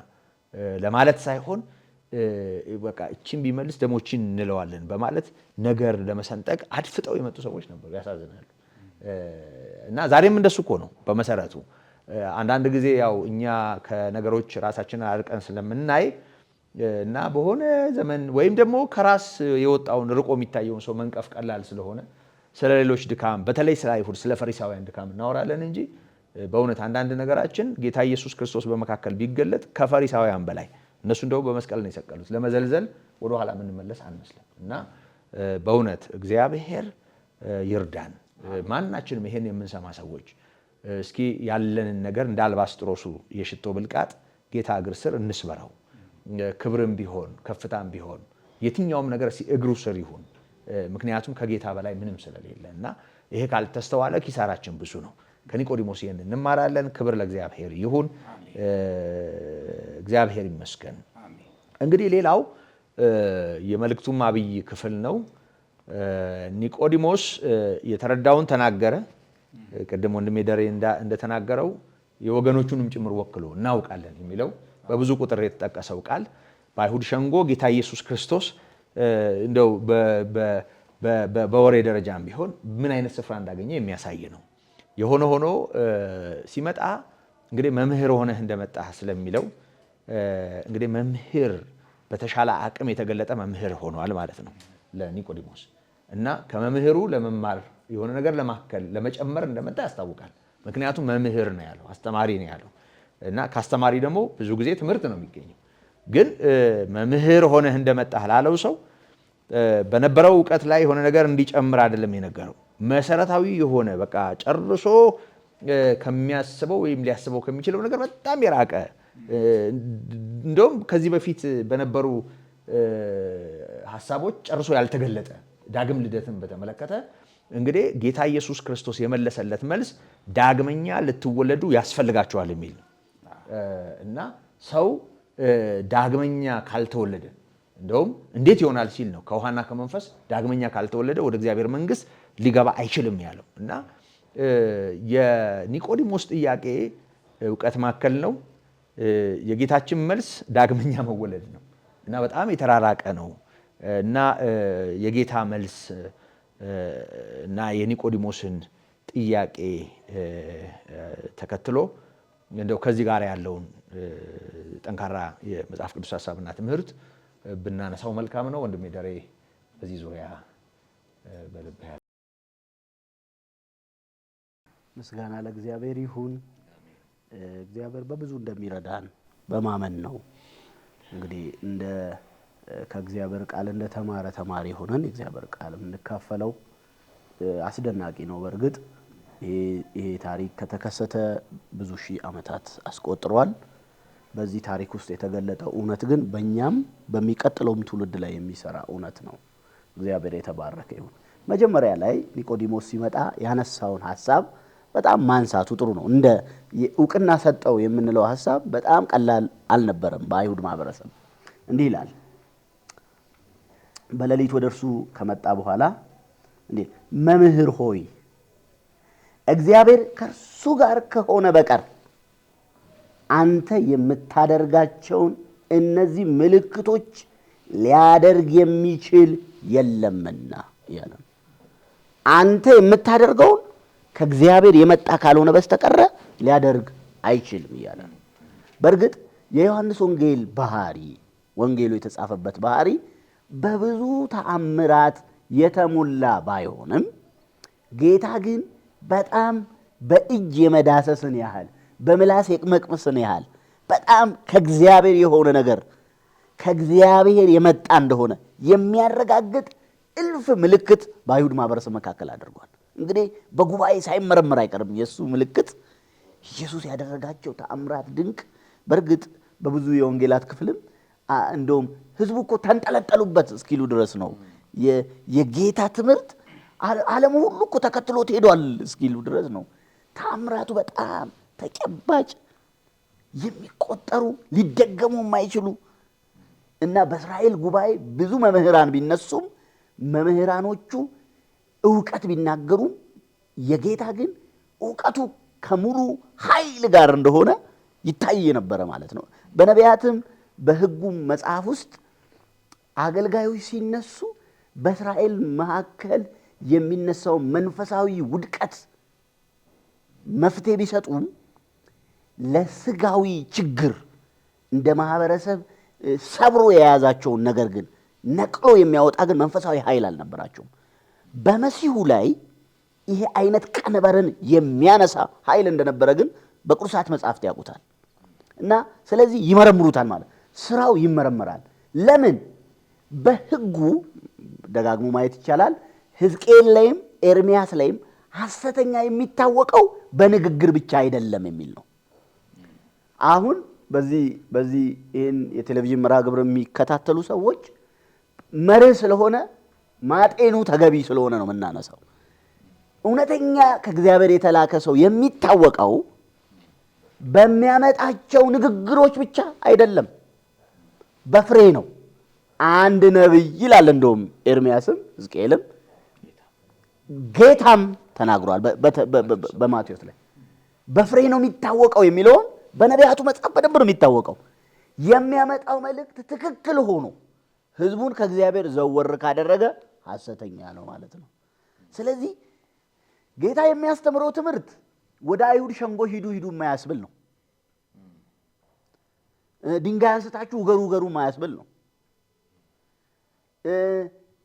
ለማለት ሳይሆን በቃ እቺን ቢመልስ ደግሞ እቺን እንለዋለን በማለት ነገር ለመሰንጠቅ አድፍጠው የመጡ ሰዎች ነበሩ። ያሳዝናሉ። እና ዛሬም እንደሱ እኮ ነው በመሰረቱ። አንዳንድ ጊዜ ያው እኛ ከነገሮች ራሳችንን አርቀን ስለምናይ እና በሆነ ዘመን ወይም ደግሞ ከራስ የወጣውን ርቆ የሚታየውን ሰው መንቀፍ ቀላል ስለሆነ ስለ ሌሎች ድካም በተለይ ስለ አይሁድ ስለ ፈሪሳውያን ድካም እናወራለን እንጂ በእውነት አንዳንድ ነገራችን ጌታ ኢየሱስ ክርስቶስ በመካከል ቢገለጥ ከፈሪሳውያን በላይ እነሱ እንደው በመስቀል ነው የሰቀሉት። ለመዘልዘል ወደ ኋላ የምንመለስ አንመስልም። እና በእውነት እግዚአብሔር ይርዳን። ማናችንም ይሄን የምንሰማ ሰዎች እስኪ ያለንን ነገር እንደ አልባስጥሮሱ የሽቶ ብልቃጥ ጌታ እግር ስር እንስበረው። ክብርም ቢሆን ከፍታም ቢሆን የትኛውም ነገር እግሩ ስር ይሁን። ምክንያቱም ከጌታ በላይ ምንም ስለሌለ እና ይሄ ካልተስተዋለ ኪሳራችን ብዙ ነው። ከኒቆዲሞስ ይሄን እንማራለን። ክብር ለእግዚአብሔር ይሁን። እግዚአብሔር ይመስገን። እንግዲህ ሌላው የመልእክቱም አብይ ክፍል ነው። ኒቆዲሞስ የተረዳውን ተናገረ። ቅድም ወንድሜ ደሬ እንደተናገረው የወገኖቹንም ጭምር ወክሎ እናውቃለን የሚለው በብዙ ቁጥር የተጠቀሰው ቃል በአይሁድ ሸንጎ ጌታ ኢየሱስ ክርስቶስ እንደው በወሬ ደረጃም ቢሆን ምን አይነት ስፍራ እንዳገኘ የሚያሳይ ነው። የሆነ ሆኖ ሲመጣ እንግዲህ መምህር ሆነህ እንደመጣህ ስለሚለው እንግዲህ መምህር በተሻለ አቅም የተገለጠ መምህር ሆኗል ማለት ነው ለኒቆዲሞስ እና ከመምህሩ ለመማር የሆነ ነገር ለማከል ለመጨመር እንደመጣ ያስታውቃል። ምክንያቱም መምህር ነው ያለው፣ አስተማሪ ነው ያለው እና ከአስተማሪ ደግሞ ብዙ ጊዜ ትምህርት ነው የሚገኘው። ግን መምህር ሆነህ እንደመጣህ ላለው ሰው በነበረው እውቀት ላይ የሆነ ነገር እንዲጨምር አይደለም የነገረው። መሰረታዊ የሆነ በቃ ጨርሶ ከሚያስበው ወይም ሊያስበው ከሚችለው ነገር በጣም የራቀ እንደውም ከዚህ በፊት በነበሩ ሐሳቦች ጨርሶ ያልተገለጠ ዳግም ልደትን በተመለከተ እንግዲህ ጌታ ኢየሱስ ክርስቶስ የመለሰለት መልስ ዳግመኛ ልትወለዱ ያስፈልጋችኋል የሚል እና ሰው ዳግመኛ ካልተወለደ እንደውም እንዴት ይሆናል ሲል ነው ከውሃና ከመንፈስ ዳግመኛ ካልተወለደ ወደ እግዚአብሔር መንግስት ሊገባ አይችልም ያለው። እና የኒቆዲሞስ ጥያቄ እውቀት ማከል ነው። የጌታችን መልስ ዳግመኛ መወለድ ነው እና በጣም የተራራቀ ነው። እና የጌታ መልስ እና የኒቆዲሞስን ጥያቄ ተከትሎ እንደው ከዚህ ጋር ያለውን ጠንካራ የመጽሐፍ ቅዱስ ሐሳብና ትምህርት ብናነሳው መልካም ነው። ወንድሜ ደሬ በዚህ ዙሪያ በልብህ ያለ ምስጋና ለእግዚአብሔር ይሁን። እግዚአብሔር በብዙ እንደሚረዳን በማመን ነው። እንግዲህ እንደ ከእግዚአብሔር ቃል እንደተማረ ተማሪ ሆነን የእግዚአብሔር ቃል እንካፈለው አስደናቂ ነው። በእርግጥ ይሄ ታሪክ ከተከሰተ ብዙ ሺህ ዓመታት አስቆጥሯል። በዚህ ታሪክ ውስጥ የተገለጠው እውነት ግን በእኛም በሚቀጥለውም ትውልድ ላይ የሚሰራ እውነት ነው። እግዚአብሔር የተባረከ ይሁን። መጀመሪያ ላይ ኒቆዲሞስ ሲመጣ ያነሳውን ሐሳብ በጣም ማንሳቱ ጥሩ ነው። እንደ እውቅና ሰጠው የምንለው ሐሳብ በጣም ቀላል አልነበረም። በአይሁድ ማህበረሰብ እንዲህ ይላል። በሌሊት ወደ እርሱ ከመጣ በኋላ እንዴ መምህር ሆይ እግዚአብሔር ከእርሱ ጋር ከሆነ በቀር አንተ የምታደርጋቸውን እነዚህ ምልክቶች ሊያደርግ የሚችል የለምና ያለ አንተ የምታደርገውን ከእግዚአብሔር የመጣ ካልሆነ በስተቀር ሊያደርግ አይችልም ያለ። በእርግጥ የዮሐንስ ወንጌል ባህሪ ወንጌሉ የተጻፈበት ባህሪ በብዙ ተአምራት የተሞላ ባይሆንም ጌታ ግን በጣም በእጅ የመዳሰስን ያህል በምላስ የመቅመስን ያህል በጣም ከእግዚአብሔር የሆነ ነገር ከእግዚአብሔር የመጣ እንደሆነ የሚያረጋግጥ እልፍ ምልክት በአይሁድ ማህበረሰብ መካከል አድርጓል። እንግዲህ በጉባኤ ሳይመረመር አይቀርም የሱ ምልክት ኢየሱስ ያደረጋቸው ተአምራት ድንቅ። በእርግጥ በብዙ የወንጌላት ክፍልም እንደውም ህዝቡ እኮ ተንጠለጠሉበት እስኪሉ ድረስ ነው የጌታ ትምህርት ዓለም ሁሉ እኮ ተከትሎት ሄዷል እስኪሉ ድረስ ነው። ተአምራቱ በጣም ተጨባጭ የሚቆጠሩ ሊደገሙ የማይችሉ እና በእስራኤል ጉባኤ ብዙ መምህራን ቢነሱም መምህራኖቹ ዕውቀት ቢናገሩም የጌታ ግን ዕውቀቱ ከሙሉ ኃይል ጋር እንደሆነ ይታይ ነበር ማለት ነው። በነቢያትም በሕጉም መጽሐፍ ውስጥ አገልጋዮች ሲነሱ በእስራኤል መካከል የሚነሳው መንፈሳዊ ውድቀት መፍትሄ ቢሰጡም ለስጋዊ ችግር እንደ ማህበረሰብ ሰብሮ የያዛቸውን ነገር ግን ነቅሎ የሚያወጣ ግን መንፈሳዊ ኃይል አልነበራቸውም። በመሲሁ ላይ ይሄ አይነት ቀንበርን የሚያነሳ ኃይል እንደነበረ ግን በቅዱሳት መጻሕፍት ያውቁታል እና ስለዚህ ይመረምሩታል ማለት ስራው ይመረመራል። ለምን? በሕጉ ደጋግሞ ማየት ይቻላል። ሕዝቅኤል ላይም ኤርሚያስ ላይም ሐሰተኛ የሚታወቀው በንግግር ብቻ አይደለም የሚል ነው። አሁን በዚህ ይህን የቴሌቪዥን መርሃ ግብር የሚከታተሉ ሰዎች መርህ ስለሆነ ማጤኑ ተገቢ ስለሆነ ነው የምናነሳው። እውነተኛ ከእግዚአብሔር የተላከ ሰው የሚታወቀው በሚያመጣቸው ንግግሮች ብቻ አይደለም፣ በፍሬ ነው። አንድ ነብይ ይላል እንደውም ኤርሚያስም ሕዝቅኤልም ጌታም ተናግሯል በማቴዎስ ላይ በፍሬ ነው የሚታወቀው የሚለውን በነቢያቱ መጽሐፍ በደንብ ነው የሚታወቀው። የሚያመጣው መልእክት ትክክል ሆኖ ህዝቡን ከእግዚአብሔር ዘወር ካደረገ ሐሰተኛ ነው ማለት ነው። ስለዚህ ጌታ የሚያስተምረው ትምህርት ወደ አይሁድ ሸንጎ ሂዱ የማያስብል ነው። ድንጋይ አንስታችሁ ውገሩ የማያስብል ነው።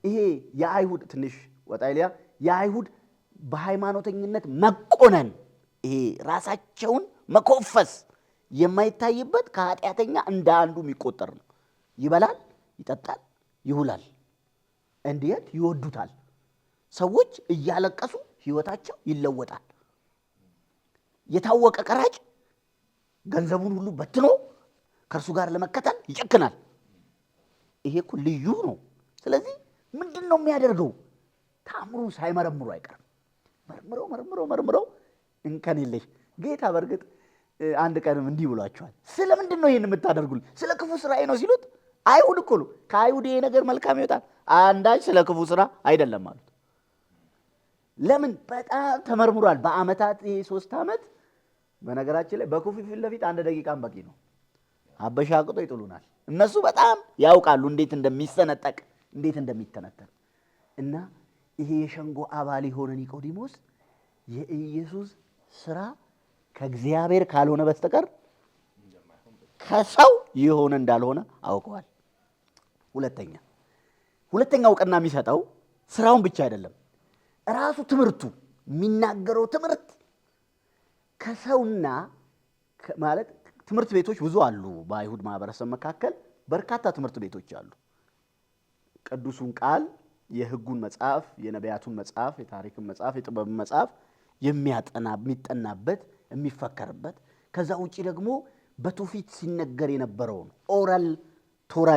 ይሄ የአይሁድ ትንሽ ወጣ ይልያ የአይሁድ በሃይማኖተኝነት መቆነን ይሄ ራሳቸውን መኮፈስ የማይታይበት ከኃጢአተኛ እንደ አንዱ የሚቆጠር ነው። ይበላል፣ ይጠጣል፣ ይውላል፣ እንዴት ይወዱታል። ሰዎች እያለቀሱ ህይወታቸው ይለወጣል። የታወቀ ቀራጭ ገንዘቡን ሁሉ በትኖ ከእርሱ ጋር ለመከተል ይጨክናል። ይሄ እኮ ልዩ ነው። ስለዚህ ምንድን ነው የሚያደርገው? ታምሩን ሳይመረምሩ አይቀርም። መርምረው እንከን የለሽ ጌታ። በእርግጥ አንድ ቀንም እንዲህ ብሏቸዋል። ስለምንድን ነው ይህን የምታደርጉልኝ? ስለ ክፉ ስራዬ ነው ሲሉት አይሁድ እኮ ነው። ከአይሁድ ይሄ ነገር መልካም ይወጣል አንዳች ስለ ክፉ ስራ አይደለም ማለት። ለምን? በጣም ተመርምሯል በአመታት። ይሄ 3 ዓመት በነገራችን ላይ በኩፊ ፊት ለፊት 1 ደቂቃም በቂ ነው። አበሻቅጦ ይጥሉናል። እነሱ በጣም ያውቃሉ እንዴት እንደሚሰነጠቅ እንዴት እንደሚተነተን። እና ይሄ የሸንጎ አባል የሆነ ኒቆዲሞስ የኢየሱስ ስራ ከእግዚአብሔር ካልሆነ በስተቀር ከሰው የሆነ እንዳልሆነ አውቀዋል። ሁለተኛው እውቅና የሚሰጠው ስራውን ብቻ አይደለም፣ ራሱ ትምህርቱ የሚናገረው ትምህርት ከሰውና ማለት ትምህርት ቤቶች ብዙ አሉ። በአይሁድ ማህበረሰብ መካከል በርካታ ትምህርት ቤቶች አሉ። ቅዱሱን ቃል፣ የህጉን መጽሐፍ፣ የነቢያቱን መጽሐፍ፣ የታሪክን መጽሐፍ፣ የጥበብን መጽሐፍ የሚጠናበት የሚፈከርበት፣ ከዛ ውጪ ደግሞ በትውፊት ሲነገር የነበረውን ኦራል ቶራ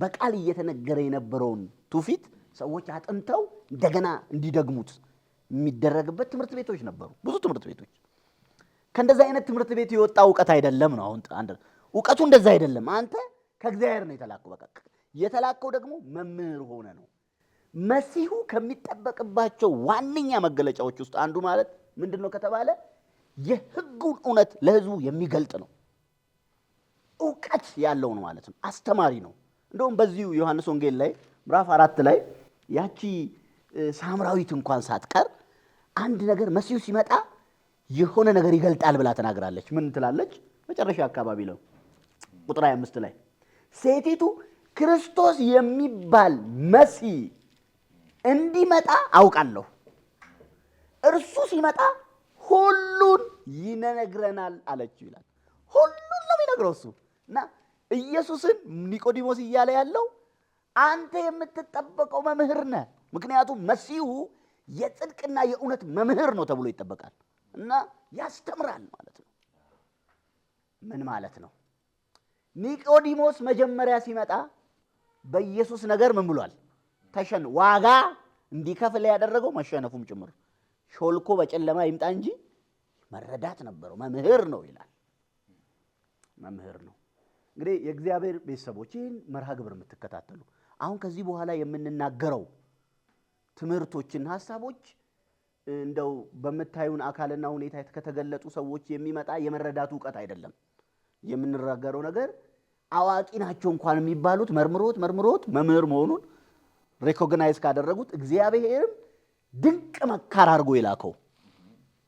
በቃል እየተነገረ የነበረውን ትውፊት ሰዎች አጥንተው እንደገና እንዲደግሙት የሚደረግበት ትምህርት ቤቶች ነበሩ፣ ብዙ ትምህርት ቤቶች። ከእንደዛ አይነት ትምህርት ቤት የወጣ እውቀት አይደለም ነው። አሁን እውቀቱ እንደዛ አይደለም። አንተ ከእግዚአብሔር ነው የተላከው። በቃ የተላከው ደግሞ መምህር ሆነ ነው። መሲሁ ከሚጠበቅባቸው ዋነኛ መገለጫዎች ውስጥ አንዱ ማለት ምንድነው ከተባለ የህጉን እውነት ለህዝቡ የሚገልጥ ነው። እውቀት ያለው ነው ማለት ነው። አስተማሪ ነው። እንደውም በዚሁ ዮሐንስ ወንጌል ላይ ምዕራፍ 4 ላይ ያቺ ሳምራዊት እንኳን ሳትቀር አንድ ነገር መሲሁ ሲመጣ የሆነ ነገር ይገልጣል ብላ ተናግራለች። ምን ትላለች? መጨረሻ አካባቢ ነው ቁጥር 25 ላይ ሴቲቱ ክርስቶስ የሚባል መሲህ እንዲመጣ አውቃለሁ፣ እርሱ ሲመጣ ሁሉን ይነግረናል አለችው ይላል። ሁሉን ነው የሚነግረው እሱ። እና ኢየሱስን ኒቆዲሞስ እያለ ያለው አንተ የምትጠበቀው መምህር ነህ። ምክንያቱም መሲሁ የጽድቅና የእውነት መምህር ነው ተብሎ ይጠበቃል። እና ያስተምራል ማለት ነው። ምን ማለት ነው? ኒቆዲሞስ መጀመሪያ ሲመጣ በኢየሱስ ነገር ምን ብሏል? ዋጋ እንዲከፍል ያደረገው መሸነፉም ጭምር ሾልኮ በጨለማ ይምጣ እንጂ መረዳት ነበረው። መምህር ነው ይላል። መምህር ነው። እንግዲህ የእግዚአብሔር ቤተሰቦች ይህን መርሃ ግብር የምትከታተሉ አሁን ከዚህ በኋላ የምንናገረው ትምህርቶችና ሀሳቦች እንደው በምታዩን አካልና ሁኔታ ከተገለጡ ሰዎች የሚመጣ የመረዳቱ ዕውቀት አይደለም። የምንናገረው ነገር አዋቂ ናቸው እንኳን የሚባሉት መርምሮት መምህር መሆኑን ሪኮግናይዝ ካደረጉት እግዚአብሔርም ድንቅ መካር አድርጎ የላከው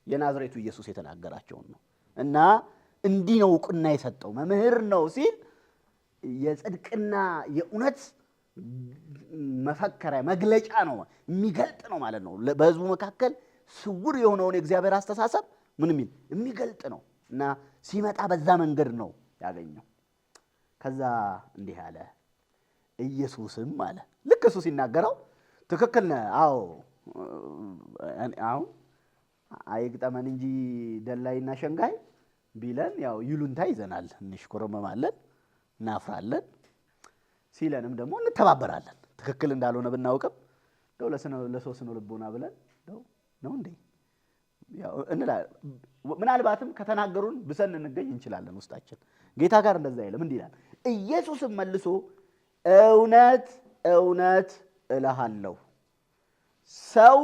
የናዝሬቱ ኢየሱስ የተናገራቸውን ነው። እና እንዲህ ነው ዕውቅና የሰጠው መምህር ነው ሲል የጽድቅና የእውነት መፈከሪያ መግለጫ ነው፣ የሚገልጥ ነው ማለት ነው። በህዝቡ መካከል ስውር የሆነውን የእግዚአብሔር አስተሳሰብ ምን የሚል የሚገልጥ ነው። እና ሲመጣ በዛ መንገድ ነው ያገኘው። ከዛ እንዲህ አለ፣ ኢየሱስም አለ። ልክ እሱ ሲናገረው ትክክል ነህ፣ አዎ አሁን አይግጠመን እንጂ ደላይና ሸንጋይ ቢለን ያው ይሉንታ ይዘናል፣ እንሽኮረመማለን፣ እናፍራለን። ሲለንም ደግሞ እንተባበራለን። ትክክል እንዳልሆነ ብናውቅም ደው ለሰው ስነ ልቦና ብለን ነው እንዴ ያው ምናልባትም ከተናገሩን ብሰን እንገኝ እንችላለን ውስጣችን። ጌታ ጋር እንደዛ አይልም። እንዲህ ይላል፣ ኢየሱስም መልሶ እውነት እውነት እልሃለሁ ሰው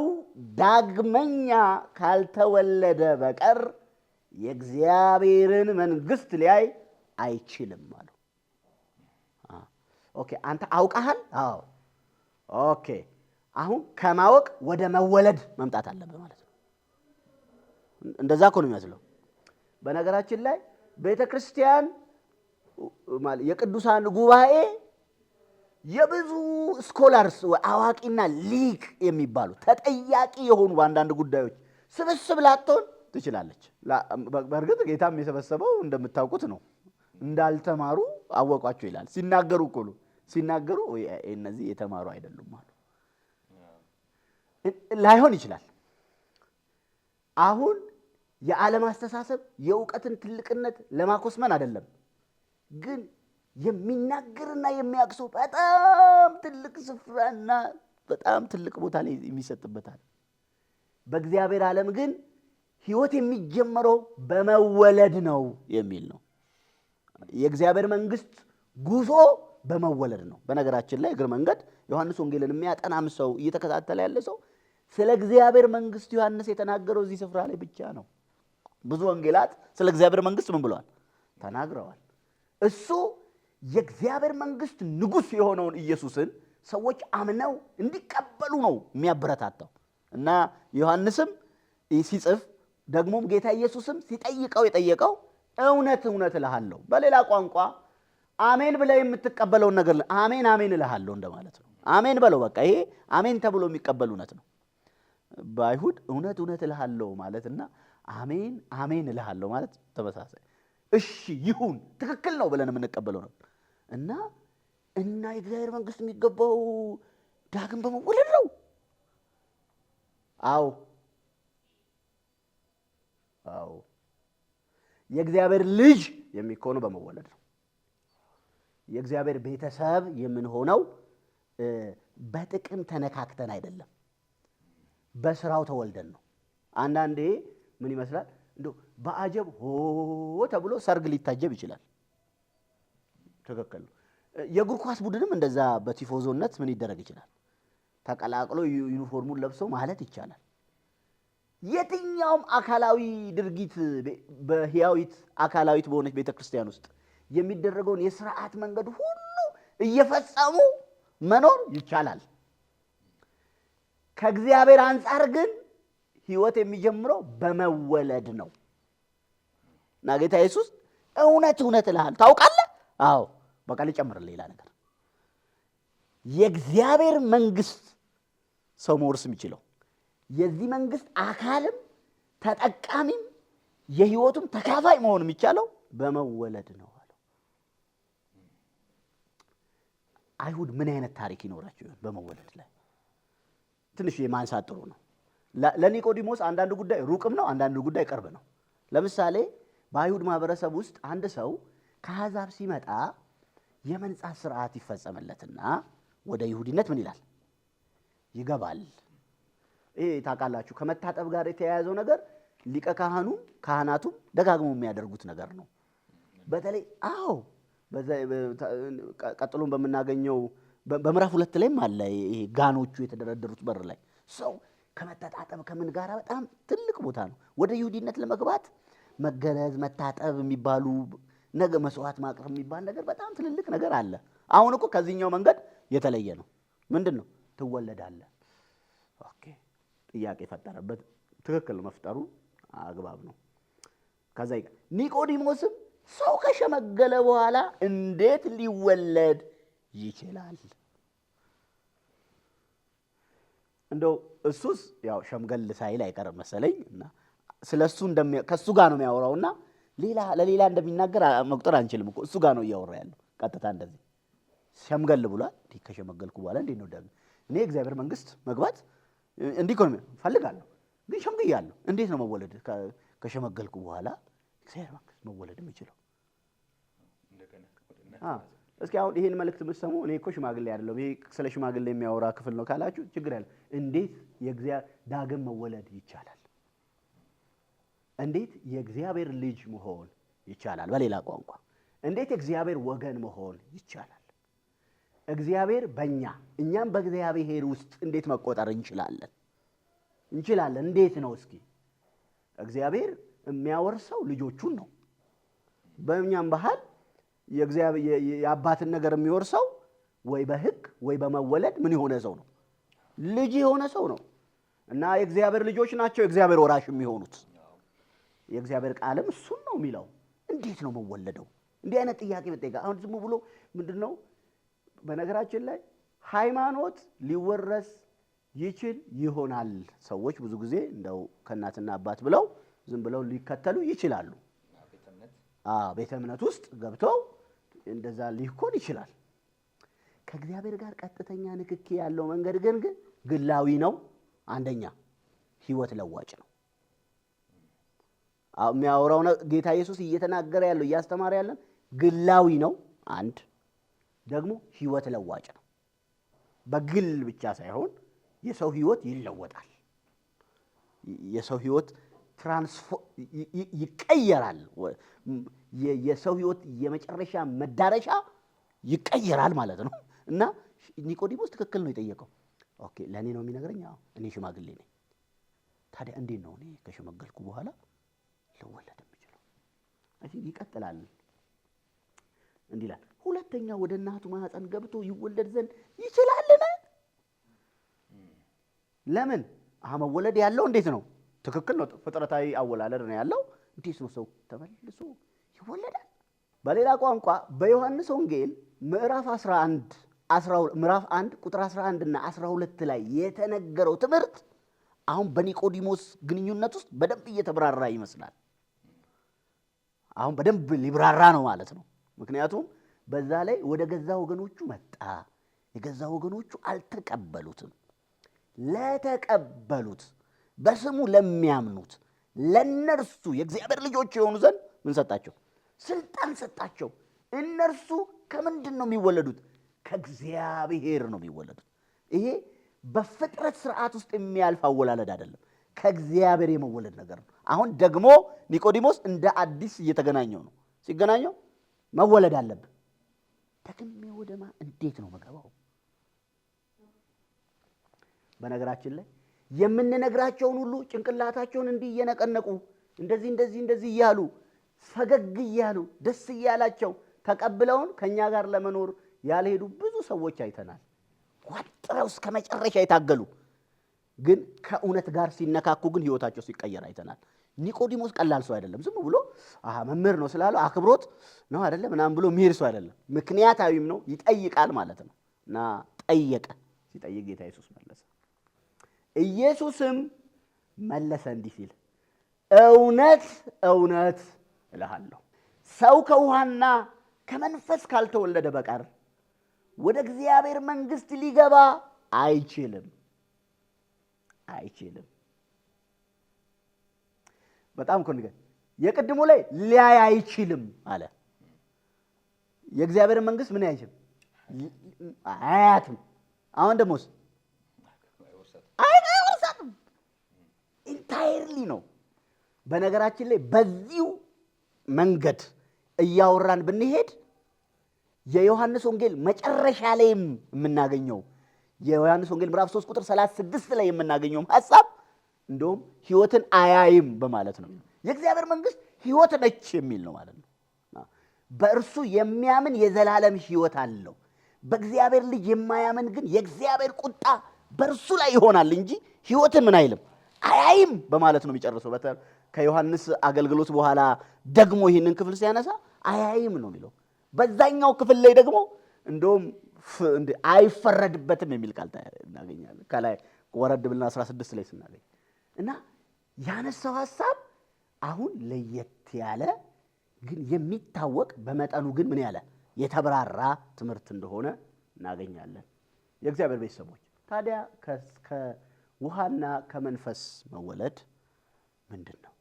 ዳግመኛ ካልተወለደ በቀር የእግዚአብሔርን መንግሥት ሊያይ አይችልም አለ። ኦኬ አንተ አውቀሃል? አዎ ኦኬ አሁን ከማወቅ ወደ መወለድ መምጣት አለበት ማለት ነው። እንደዛ እኮ ነው የሚመስለው። በነገራችን ላይ ቤተክርስቲያን ማለት የቅዱሳን ጉባኤ የብዙ ስኮላርስ አዋቂና ሊቅ የሚባሉ ተጠያቂ የሆኑ በአንዳንድ ጉዳዮች ስብስብ ላትሆን ትችላለች። በእርግጥ ጌታም የሰበሰበው እንደምታውቁት ነው። እንዳልተማሩ አወቋቸው ይላል። ሲናገሩ እኮ ነው ሲናገሩ እነዚህ የተማሩ አይደሉም ማለት ላይሆን ይችላል። አሁን የዓለም አስተሳሰብ የእውቀትን ትልቅነት ለማኮስመን አይደለም፣ ግን የሚናገርና የሚያቅሰው በጣም ትልቅ ስፍራና በጣም ትልቅ ቦታ ላይ የሚሰጥበታል። በእግዚአብሔር ዓለም ግን ሕይወት የሚጀመረው በመወለድ ነው የሚል ነው። የእግዚአብሔር መንግሥት ጉዞ በመወለድ ነው። በነገራችን ላይ እግር መንገድ ዮሐንስ ወንጌልን የሚያጠናም ሰው እየተከታተለ ያለ ሰው ስለ እግዚአብሔር መንግስት ዮሐንስ የተናገረው እዚህ ስፍራ ላይ ብቻ ነው። ብዙ ወንጌላት ስለ እግዚአብሔር መንግስት ምን ብለዋል? ተናግረዋል። እሱ የእግዚአብሔር መንግስት ንጉሥ የሆነውን ኢየሱስን ሰዎች አምነው እንዲቀበሉ ነው የሚያበረታታው። እና ዮሐንስም ሲጽፍ ደግሞም ጌታ ኢየሱስም ሲጠይቀው የጠየቀው እውነት እውነት እልሃለሁ፣ በሌላ ቋንቋ አሜን ብለህ የምትቀበለውን ነገር አሜን አሜን እልሃለሁ እንደማለት ነው። አሜን በለው በቃ ይሄ አሜን ተብሎ የሚቀበል እውነት ነው። በአይሁድ እውነት እውነት እልሃለሁ ማለትና አሜን አሜን እልሃለሁ ማለት ተመሳሳይ። እሺ ይሁን ትክክል ነው ብለን የምንቀበለው ነው። እና የእግዚአብሔር መንግስት የሚገባው ዳግም በመወለድ ነው። አዎ የእግዚአብሔር ልጅ የሚሆነው በመወለድ ነው። የእግዚአብሔር ቤተሰብ የምንሆነው በጥቅም ተነካክተን አይደለም፣ በስራው ተወልደን ነው። አንዳንዴ ምን ይመስላል እንደው በአጀብ ሆ ተብሎ ሰርግ ሊታጀብ ይችላል። ትክክል ነው። የእግር ኳስ ቡድንም እንደዛ በቲፎዞነት ምን ይደረግ ይችላል፣ ተቀላቅሎ ዩኒፎርሙን ለብሰው ማለት ይቻላል። የትኛውም አካላዊ ድርጊት በህያዊት አካላዊት በሆነች ቤተክርስቲያን ውስጥ የሚደረገውን የሥርዓት መንገድ ሁሉ እየፈጸሙ መኖር ይቻላል። ከእግዚአብሔር አንጻር ግን ህይወት የሚጀምረው በመወለድ ነው። እና ጌታ ኢየሱስ እውነት እውነት እልሃለሁ ታውቃለህ? አዎ በቃ ልጨምርልህ ሌላ ነገር። የእግዚአብሔር መንግስት ሰው መውረስ የሚችለው የዚህ መንግስት አካልም ተጠቃሚም የህይወቱም ተካፋይ መሆን የሚቻለው በመወለድ ነው አለው። አይሁድ ምን አይነት ታሪክ ይኖራቸው ይሆን በመወለድ ላይ? ትንሽ የማንሳት ጥሩ ነው። ለኒቆዲሞስ አንዳንድ ጉዳይ ሩቅም ነው፣ አንዳንድ ጉዳይ ቅርብ ነው። ለምሳሌ በአይሁድ ማህበረሰብ ውስጥ አንድ ሰው ከአሕዛብ ሲመጣ የመንጻት ስርዓት ይፈጸምለትና ወደ ይሁዲነት ምን ይላል? ይገባል። ይሄ ታውቃላችሁ፣ ከመታጠብ ጋር የተያያዘው ነገር ሊቀ ካህናቱም ደጋግመው የሚያደርጉት ነገር ነው። በተለይ ቀጥሎም በምናገኘው በምዕራፍ 2 ላይም አለ። ይሄ ጋኖቹ የተደረደሩት በር ላይ ሰው ከመታጠብ ከምን ጋር በጣም ትልቅ ቦታ ነው። ወደ ይሁዲነት ለመግባት መገረዝ፣ መታጠብ የሚባሉ ነገ መስዋዕት ማቅረብ የሚባል ነገር በጣም ትልልቅ ነገር አለ። አሁን እኮ ከዚህኛው መንገድ የተለየ ነው። ምንድን ነው? ትወለዳለህ። ኦኬ፣ ጥያቄ ፈጠረበት። ትክክል መፍጠሩ አግባብ ነው። ከዛ ኒቆዲሞስም ሰው ከሸመገለ በኋላ እንዴት ሊወለድ ይችላል? እንደው እሱስ ያው ሸምገል ሳይል አይቀርም መሰለኝ እና ስለሱ ከሱ ጋር ነው የሚያወራውና ለሌላ እንደሚናገር መቁጠር አንችልም እኮ እሱ ጋር ነው እያወራ ያለው። ቀጥታ እንደዚህ ሸምገል ብሏል። እንዲህ ከሸመገልኩ በኋላ እንዴት ነው ደግሞ እኔ እግዚአብሔር መንግስት መግባት እንዲህ እኮ ነው ፈልጋለሁ፣ ግን ሸምግያለሁ። እንዴት ነው መወለድ ከሸመገልኩ በኋላ እግዚአብሔር መንግስት መወለድ የሚችለው? እስኪ አሁን ይሄን መልእክት የምትሰሙ እኔ እኮ ሽማግሌ አይደለሁም፣ ይሄ ስለ ሽማግሌ የሚያወራ ክፍል ነው ካላችሁ ችግር ያለ እንዴት ዳግም መወለድ ይቻላል? እንዴት የእግዚአብሔር ልጅ መሆን ይቻላል? በሌላ ቋንቋ እንዴት የእግዚአብሔር ወገን መሆን ይቻላል? እግዚአብሔር በእኛ እኛም በእግዚአብሔር ውስጥ እንዴት መቆጠር እንችላለን? እንዴት ነው? እስኪ እግዚአብሔር የሚያወርሰው ልጆቹን ነው። በእኛም ባህል የአባትን ነገር የሚወርሰው ወይ በሕግ ወይ በመወለድ ምን የሆነ ሰው ነው? ልጅ የሆነ ሰው ነው። እና የእግዚአብሔር ልጆች ናቸው የእግዚአብሔር ወራሽ የሚሆኑት። የእግዚአብሔር ቃልም እሱን ነው የሚለው። እንዴት ነው መወለደው? እንዲህ አይነት ጥያቄ ብትጠይቃ አሁን ዝም ብሎ ምንድነው? በነገራችን ላይ ሃይማኖት ሊወረስ ይችል ይሆናል። ሰዎች ብዙ ጊዜ እንደው ከእናትና አባት ብለው ዝም ብለው ሊከተሉ ይችላሉ። ቤተ እምነት ውስጥ ገብተው እንደዛ ሊሆን ይችላል። ከእግዚአብሔር ጋር ቀጥተኛ ንክኪ ያለው መንገድ ግን ግላዊ ነው። አንደኛ ህይወት ለዋጭ ነው። የሚያወራው ጌታ ኢየሱስ እየተናገረ ያለው እያስተማረ ያለን ግላዊ ነው። አንድ ደግሞ ህይወት ለዋጭ ነው። በግል ብቻ ሳይሆን የሰው ህይወት ይለወጣል። የሰው ህይወት ይቀየራል። የሰው ህይወት የመጨረሻ መዳረሻ ይቀየራል ማለት ነው። እና ኒቆዲሞስ ትክክል ነው የጠየቀው። ኦኬ ለእኔ ነው የሚነግረኝ? አዎ እኔ ሽማግሌ ነኝ። ታዲያ እንዴት ነው እኔ ከሸመገልኩ በኋላ ልወለድ የምችለው? ይቀጥላል እንዲህ ይላል፣ ሁለተኛ ወደ እናቱ ማህፀን ገብቶ ይወለድ ዘንድ ይችላልን? ለምን? መወለድ ያለው እንዴት ነው? ትክክል ነው፣ ፍጥረታዊ አወላለድ ነው ያለው። እንዴት ነው ሰው ተመልሶ ይወለዳል? በሌላ ቋንቋ በዮሐንስ ወንጌል ምዕራፍ 1 ቁጥር 11 እና 12 ላይ የተነገረው ትምህርት አሁን በኒቆዲሞስ ግንኙነት ውስጥ በደንብ እየተብራራ ይመስላል። አሁን በደንብ ሊብራራ ነው ማለት ነው። ምክንያቱም በዛ ላይ ወደ ገዛ ወገኖቹ መጣ፣ የገዛ ወገኖቹ አልተቀበሉትም። ለተቀበሉት በስሙ ለሚያምኑት ለነርሱ የእግዚአብሔር ልጆች የሆኑ ዘንድ ምን ሰጣቸው? ስልጣን ሰጣቸው። እነርሱ ከምንድን ነው የሚወለዱት? ከእግዚአብሔር ነው የሚወለዱት። ይሄ በፍጥረት ስርዓት ውስጥ የሚያልፍ አወላለድ አይደለም፣ ከእግዚአብሔር የመወለድ ነገር ነው። አሁን ደግሞ ኒቆዲሞስ እንደ አዲስ እየተገናኘው ነው። ሲገናኘው መወለድ አለብን። ደግሜ ወደማ እንዴት ነው መገባው? በነገራችን ላይ የምንነግራቸውን ሁሉ ጭንቅላታቸውን እንዲህ እየነቀነቁ እንደዚህ እያሉ ፈገግ እያሉ ደስ እያላቸው ተቀብለውን ከኛ ጋር ለመኖር ያልሄዱ ብዙ ሰዎች አይተናል። ወጥረው እስከ መጨረሻ የታገሉ ግን ከእውነት ጋር ሲነካኩ ግን ህይወታቸው ሲቀየር አይተናል። ኒቆዲሞስ ቀላል ሰው አይደለም። ዝም ብሎ መምህር ነው ስላለው አክብሮት ነው አይደለም ምናምን ብሎ የሚሄድ ሰው አይደለም። ምክንያታዊም ነው፣ ይጠይቃል ማለት ነው። እና ጠየቀ። ሲጠይቅ ጌታ ኢየሱስ መለሰ። ኢየሱስም መለሰ እንዲህ ሲል እውነት እውነት እልሃለሁ ሰው ከውሃና ከመንፈስ ካልተወለደ በቀር ወደ እግዚአብሔር መንግሥት ሊገባ አይችልም። በጣም እኮ ንገር። የቅድሙ ላይ ሊያይ አይችልም አለ። የእግዚአብሔር መንግሥት ምን አይችልም? አያትም። አሁን ደሞስ አይወርሳትም። ኢንታይርሊ ነው። በነገራችን ላይ በዚሁ መንገድ እያወራን ብንሄድ የዮሐንስ ወንጌል መጨረሻ ላይም የምናገኘው የዮሐንስ ወንጌል ምዕራፍ 3 ቁጥር 36 ላይ የምናገኘው ሐሳብ እንደውም ሕይወትን አያይም በማለት ነው። የእግዚአብሔር መንግሥት ሕይወት ነች የሚል ነው ማለት ነው። በእርሱ የሚያምን የዘላለም ሕይወት አለው። በእግዚአብሔር ልጅ የማያምን ግን የእግዚአብሔር ቁጣ በእርሱ ላይ ይሆናል እንጂ ሕይወትን ምን አይልም አያይም በማለት ነው የሚጨርሰው። ከዮሐንስ አገልግሎት በኋላ ደግሞ ይህንን ክፍል ሲያነሳ አያይም ነው የሚለው። በዛኛው ክፍል ላይ ደግሞ እንደውም አይፈረድበትም የሚል ቃል እናገኛለን። ከላይ ወረድ ብልና 16 ላይ ስናገኝ እና ያነሳው ሐሳብ አሁን ለየት ያለ ግን የሚታወቅ በመጠኑ ግን ምን ያለ የተብራራ ትምህርት እንደሆነ እናገኛለን። የእግዚአብሔር ቤተሰቦች ታዲያ ከውሃና ከመንፈስ መወለድ ምንድን ነው?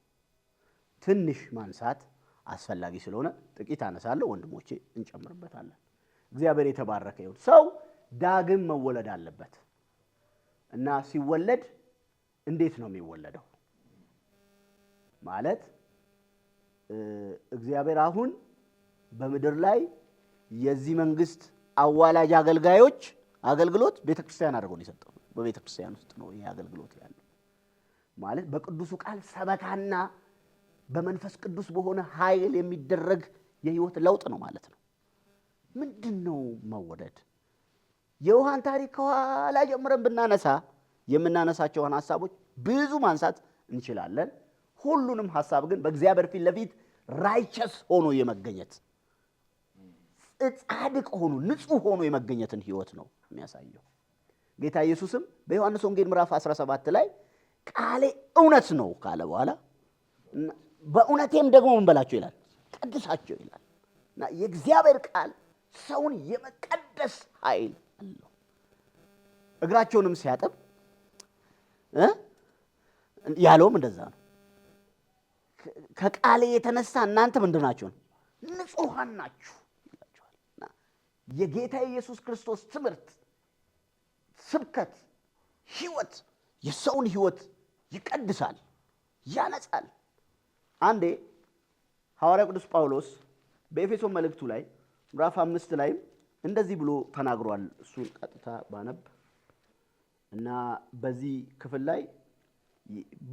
ትንሽ ማንሳት አስፈላጊ ስለሆነ ጥቂት አነሳለሁ፣ ወንድሞቼ እንጨምርበታለን። እግዚአብሔር የተባረከ ይሁን። ሰው ዳግም መወለድ አለበት እና ሲወለድ እንዴት ነው የሚወለደው? ማለት እግዚአብሔር አሁን በምድር ላይ የዚህ መንግስት አዋላጅ አገልግሎት ቤተክርስቲያን አድርጎ ነው የሰጠው። በቤተክርስቲያን ውስጥ ነው ይሄ አገልግሎት ያለው። ማለት በቅዱሱ ቃል ሰበካና በመንፈስ ቅዱስ በሆነ ኃይል የሚደረግ የህይወት ለውጥ ነው ማለት ነው። ምንድነው መወለድ? የውሃን ታሪክ ከኋላ ጀምረን ብናነሳ የምናነሳቸውን ሐሳቦች ብዙ ማንሳት እንችላለን። ሁሉንም ሐሳብ ግን በእግዚአብሔር ፊት ለፊት ራይቸስ ሆኖ የመገኘት ጻድቅ ሆኖ ንጹህ ሆኖ የመገኘትን ህይወት ነው የሚያሳየው። ጌታ ኢየሱስም በዮሐንስ ወንጌል ምዕራፍ 17 ላይ ቃሌ እውነት ነው ካለ በኋላ በእውነቴም ደግሞ ምን በላቸው ይላል? ቀድሳቸው ይላል። እና የእግዚአብሔር ቃል ሰውን የመቀደስ ኃይል አለው። እግራቸውንም ሲያጥብ ያለውም እንደዛ ነው። ከቃሌ የተነሳ እናንተ ምንድን ናችሁ? ንጹሐን ናችሁ ይላቸዋል። እና የጌታ ኢየሱስ ክርስቶስ ትምህርት፣ ስብከት፣ ህይወት የሰውን ህይወት ይቀድሳል፣ ያነጻል። አንዴ ሐዋርያው ቅዱስ ጳውሎስ በኤፌሶን መልእክቱ ላይ ምዕራፍ 5 ላይ እንደዚህ ብሎ ተናግሯል። እሱን ቀጥታ ባነብ እና በዚህ ክፍል ላይ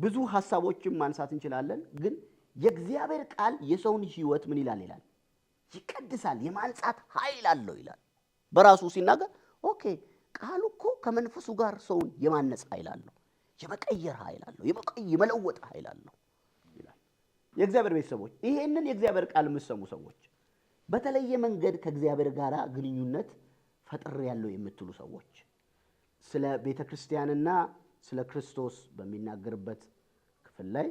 ብዙ ሐሳቦችን ማንሳት እንችላለን። ግን የእግዚአብሔር ቃል የሰውን ሕይወት ምን ይላል? ይቀድሳል፣ የማንጻት ኃይል አለው ይላል። በራሱ ሲናገር ኦኬ ቃሉ እኮ ከመንፈሱ ጋር ሰውን የማነጽ ኃይል አለው፣ የመቀየር ኃይል አለው፣ የመለወጥ ኃይል አለው ይላል። የእግዚአብሔር ቤተሰቦች ይሄንን የእግዚአብሔር ቃል የምትሰሙ ሰዎች በተለየ መንገድ ከእግዚአብሔር ጋር ግንኙነት ፈጥር ያለው የምትሉ ሰዎች ስለ ቤተ ክርስቲያንና ስለ ክርስቶስ በሚናገርበት ክፍል ላይ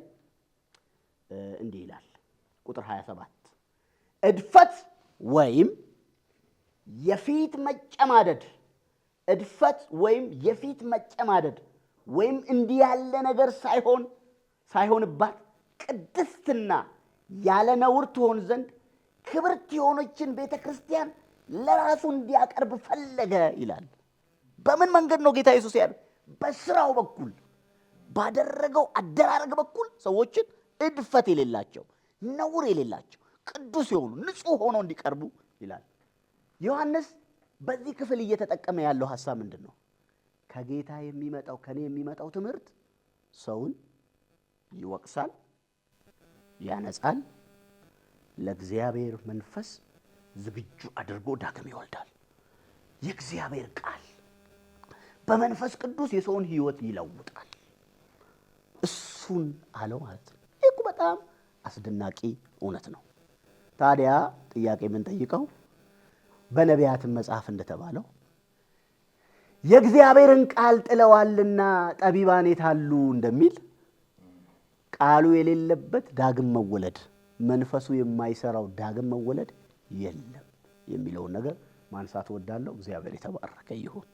እንዲህ ይላል። ቁጥር 27 እድፈት ወይም የፊት መጨማደድ፣ እድፈት ወይም የፊት መጨማደድ ወይም እንዲህ ያለ ነገር ሳይሆንባት ቅድስትና ያለ ነውር ትሆን ዘንድ ክብርት የሆነችን ቤተ ክርስቲያን ለራሱ እንዲያቀርብ ፈለገ ይላል። በምን መንገድ ነው ጌታ ኢየሱስ ያለው? በስራው በኩል ባደረገው አደራረግ በኩል ሰዎችን እድፈት የሌላቸው ነውር የሌላቸው ቅዱስ የሆኑ ንጹህ ሆነው እንዲቀርቡ ይላል። ዮሐንስ በዚህ ክፍል እየተጠቀመ ያለው ሐሳብ ምንድን ነው? ከጌታ የሚመጣው ከኔ የሚመጣው ትምህርት ሰውን ይወቅሳል፣ ያነጻል፣ ለእግዚአብሔር መንፈስ ዝግጁ አድርጎ ዳግም ይወልዳል። የእግዚአብሔር ቃል በመንፈስ ቅዱስ የሰውን ሕይወት ይለውጣል። እሱን አለው ማለት ነው። ይህ በጣም አስደናቂ እውነት ነው። ታዲያ ጥያቄ የምንጠይቀው በነቢያትም መጽሐፍ እንደተባለው የእግዚአብሔርን ቃል ጥለዋልና ጠቢባን የታሉ እንደሚል ቃሉ የሌለበት ዳግም መወለድ፣ መንፈሱ የማይሰራው ዳግም መወለድ የለም የሚለውን ነገር ማንሳት እወዳለሁ። እግዚአብሔር የተባረከ ይሁን።